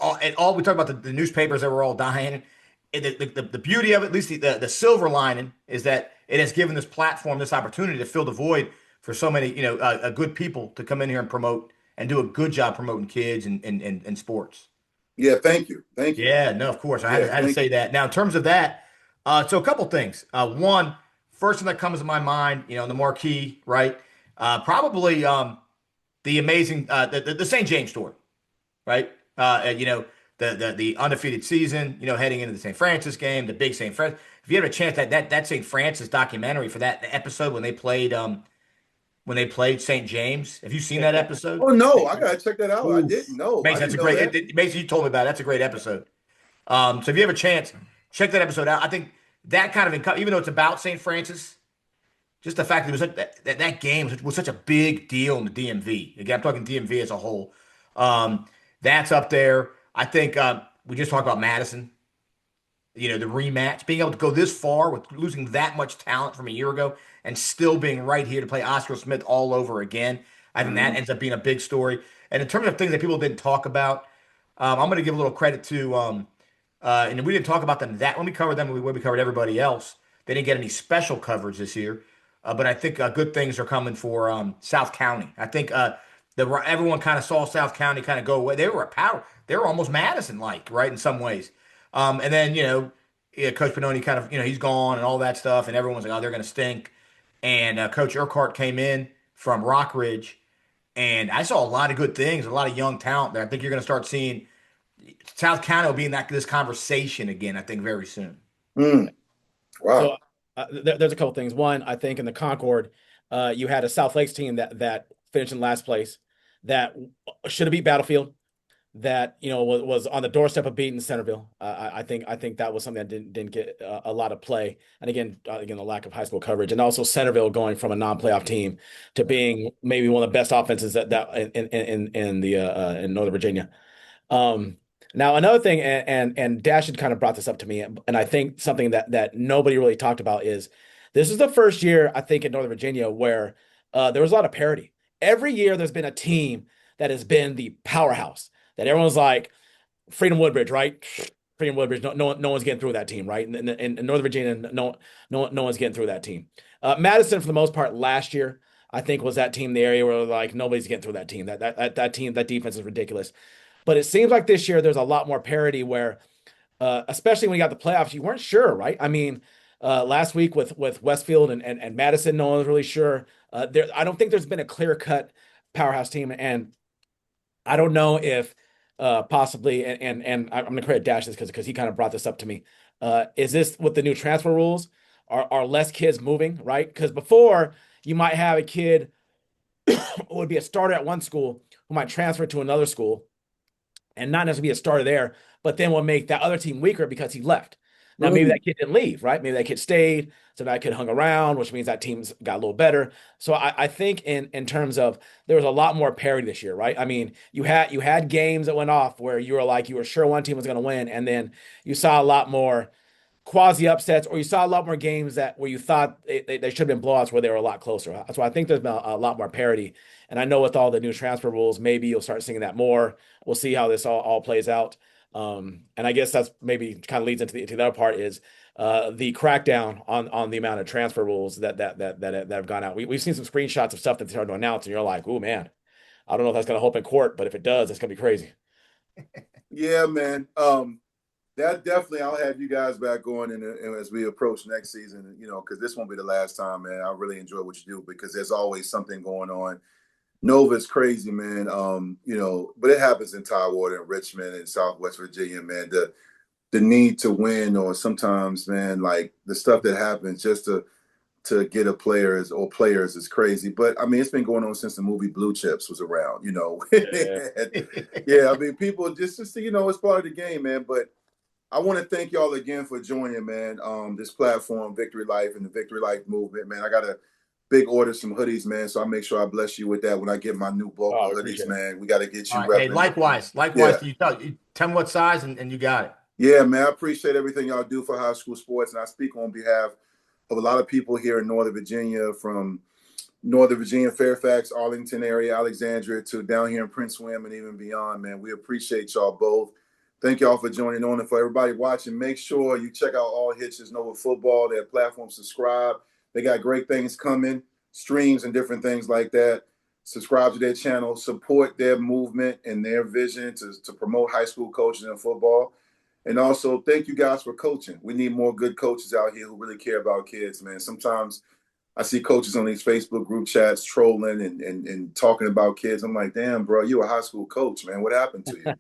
All we talk about the newspapers that were all dying. The beauty of it, at least the silver lining, is that it has given this platform this opportunity to fill the void for so many, good people to come in here and promote and do a good job promoting kids and sports. Yeah. Thank you. Thank you. Yeah, no, of course. I had to say that. Now, in terms of that, so a couple things. One, first thing that comes to my mind, the marquee, right? Probably the amazing the St. James story, right? The undefeated season, heading into the St. Francis game, the big St. Francis. If you have a chance, that St. Francis documentary for that episode when they played St. James, have you seen that episode? Oh no, I gotta check that out. Ooh. I didn't know. Mason, that's a great. Mason, you told me about it. That's a great episode. So if you have a chance, check that episode out. I think that kind of, even though it's about St. Francis, just the fact that it was that game was such a big deal in the DMV. Again, I'm talking DMV as a whole. That's up there. I think we just talked about Madison. The rematch, being able to go this far with losing that much talent from a year ago and still being right here to play Oscar Smith all over again. I think that ends up being a big story. And in terms of things that people didn't talk about, I'm going to give a little credit to, and we didn't talk about them that when we covered them, when we covered everybody else. They didn't get any special coverage this year. But I think good things are coming for South County. I think everyone kind of saw South County kind of go away. They were a power. They were almost Madison-like, right, in some ways. And then, Coach Pannoni kind of, he's gone and all that stuff. And everyone's like, oh, they're going to stink. And Coach Urquhart came in from Rockridge. And I saw a lot of good things, a lot of young talent there. I think you're going to start seeing South County will be in this conversation again, I think, very soon. Wow. So there's a couple things. One, I think in the Concord, you had a South Lakes team that finished in last place that should have beat Battlefield, that was on the doorstep of beating Centerville. I think that was something that didn't get a lot of play, and again the lack of high school coverage, and also Centerville going from a non-playoff team to being maybe one of the best offenses that in Northern Virginia. Now another thing, and Dash had kind of brought this up to me, and I think something that nobody really talked about is this is the first year I think in Northern Virginia where there was a lot of parity. Every year there's been a team that has been the powerhouse that everyone's like Freedom Woodbridge, right? Freedom Woodbridge, no one's getting through that team, right? In Northern Virginia, no one's getting through that team. Madison, for the most part, last year I think was that team in the area where like nobody's getting through that team. That team, that defense is ridiculous. But it seems like this year there's a lot more parity where, especially when you got the playoffs, you weren't sure, right? I mean, last week with Westfield and Madison, no one was really sure. I don't think there's been a clear-cut powerhouse team, and I don't know if possibly, and I'm going to credit Dash this because he kind of brought this up to me. Is this with the new transfer rules? Are less kids moving, right? Because before you might have a kid who would be a starter at one school who might transfer to another school and not necessarily be a starter there, but then will make that other team weaker because he left. Now, maybe that kid didn't leave, right? Maybe that kid stayed, so that kid hung around, which means that team's got a little better. So I think in terms of there was a lot more parity this year, right? I mean, you had games that went off where you were sure one team was going to win, and then you saw a lot more quasi upsets, or you saw a lot more games where you thought they should have been blowouts where they were a lot closer. So I think there's been a lot more parity. And I know with all the new transfer rules, maybe you'll start seeing that more. We'll see how this all plays out. And I guess that's maybe kind of leads into the other part is the crackdown on the amount of transfer rules that have gone out. We've seen some screenshots of stuff that they started to announce, and you're like, oh man, I don't know if that's going to hold in court, but if it does, it's going to be crazy. Yeah, man. That definitely, I'll have you guys back on as we approach next season, because this won't be the last time, man. I really enjoy what you do because there's always something going on. Nova's crazy, man. But it happens in Tidewater and Richmond and Southwest Virginia, man. The need to win, or sometimes, man, like the stuff that happens just to to get a players is crazy. But I mean, it's been going on since the movie Blue Chips was around, you know. Yeah, I mean, people just you know, it's part of the game, man. But I want to thank y'all again for joining, man. This platform, Victory Life and the Victory Life movement, man. I got a big order some hoodies, man. So I'll make sure I bless you with that when I get my new bulk of hoodies, man. We got to get you. Hey, likewise. Yeah. You tell me what size and you got it. Yeah, man. I appreciate everything y'all do for high school sports, and I speak on behalf of a lot of people here in Northern Virginia, from Northern Virginia, Fairfax, Arlington area, Alexandria, to down here in Prince William and even beyond, man. We appreciate y'all both. Thank y'all for joining on. And for everybody watching, make sure you check out All Hitches Nova Football. Their platform, subscribe. They got great things coming, streams and different things like that. Subscribe to their channel, support their movement and their vision to promote high school coaching and football. And also, thank you guys for coaching. We need more good coaches out here who really care about kids, man. Sometimes I see coaches on these Facebook group chats trolling and talking about kids. I'm like, damn, bro, you're a high school coach, man. What happened to you?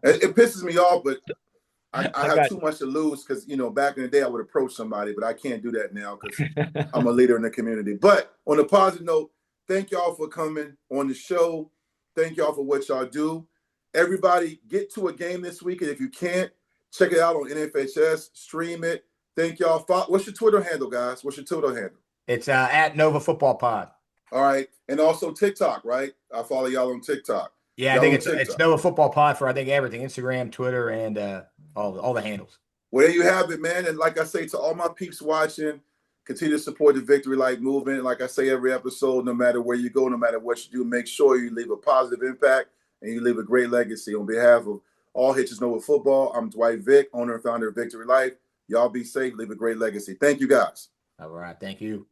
It pisses me off, but I have too much to lose because, you know, back in the day I would approach somebody, but I can't do that now because I'm a leader in the community. But on a positive note, thank y'all for coming on the show. Thank y'all for what y'all do. Everybody get to a game this week, and if you can't, check it out on NFHS, stream it. Thank y'all. What's your Twitter handle, guys? What's your Twitter handle? It's at Nova Football Pod. All right. And also TikTok, right? I follow y'all on TikTok. Yeah, I think it's Nova Football Pod for, I think, everything. Instagram, Twitter, and all the handles. Well, there you have it, man. And like I say to all my peeps watching, continue to support the Victory Life movement. Like I say every episode, no matter where you go, no matter what you do, make sure you leave a positive impact and you leave a great legacy. On behalf of All Hitches Nova Football, I'm Dwight Vick, owner and founder of Victory Life. Y'all be safe. Leave a great legacy. Thank you, guys. All right. Thank you.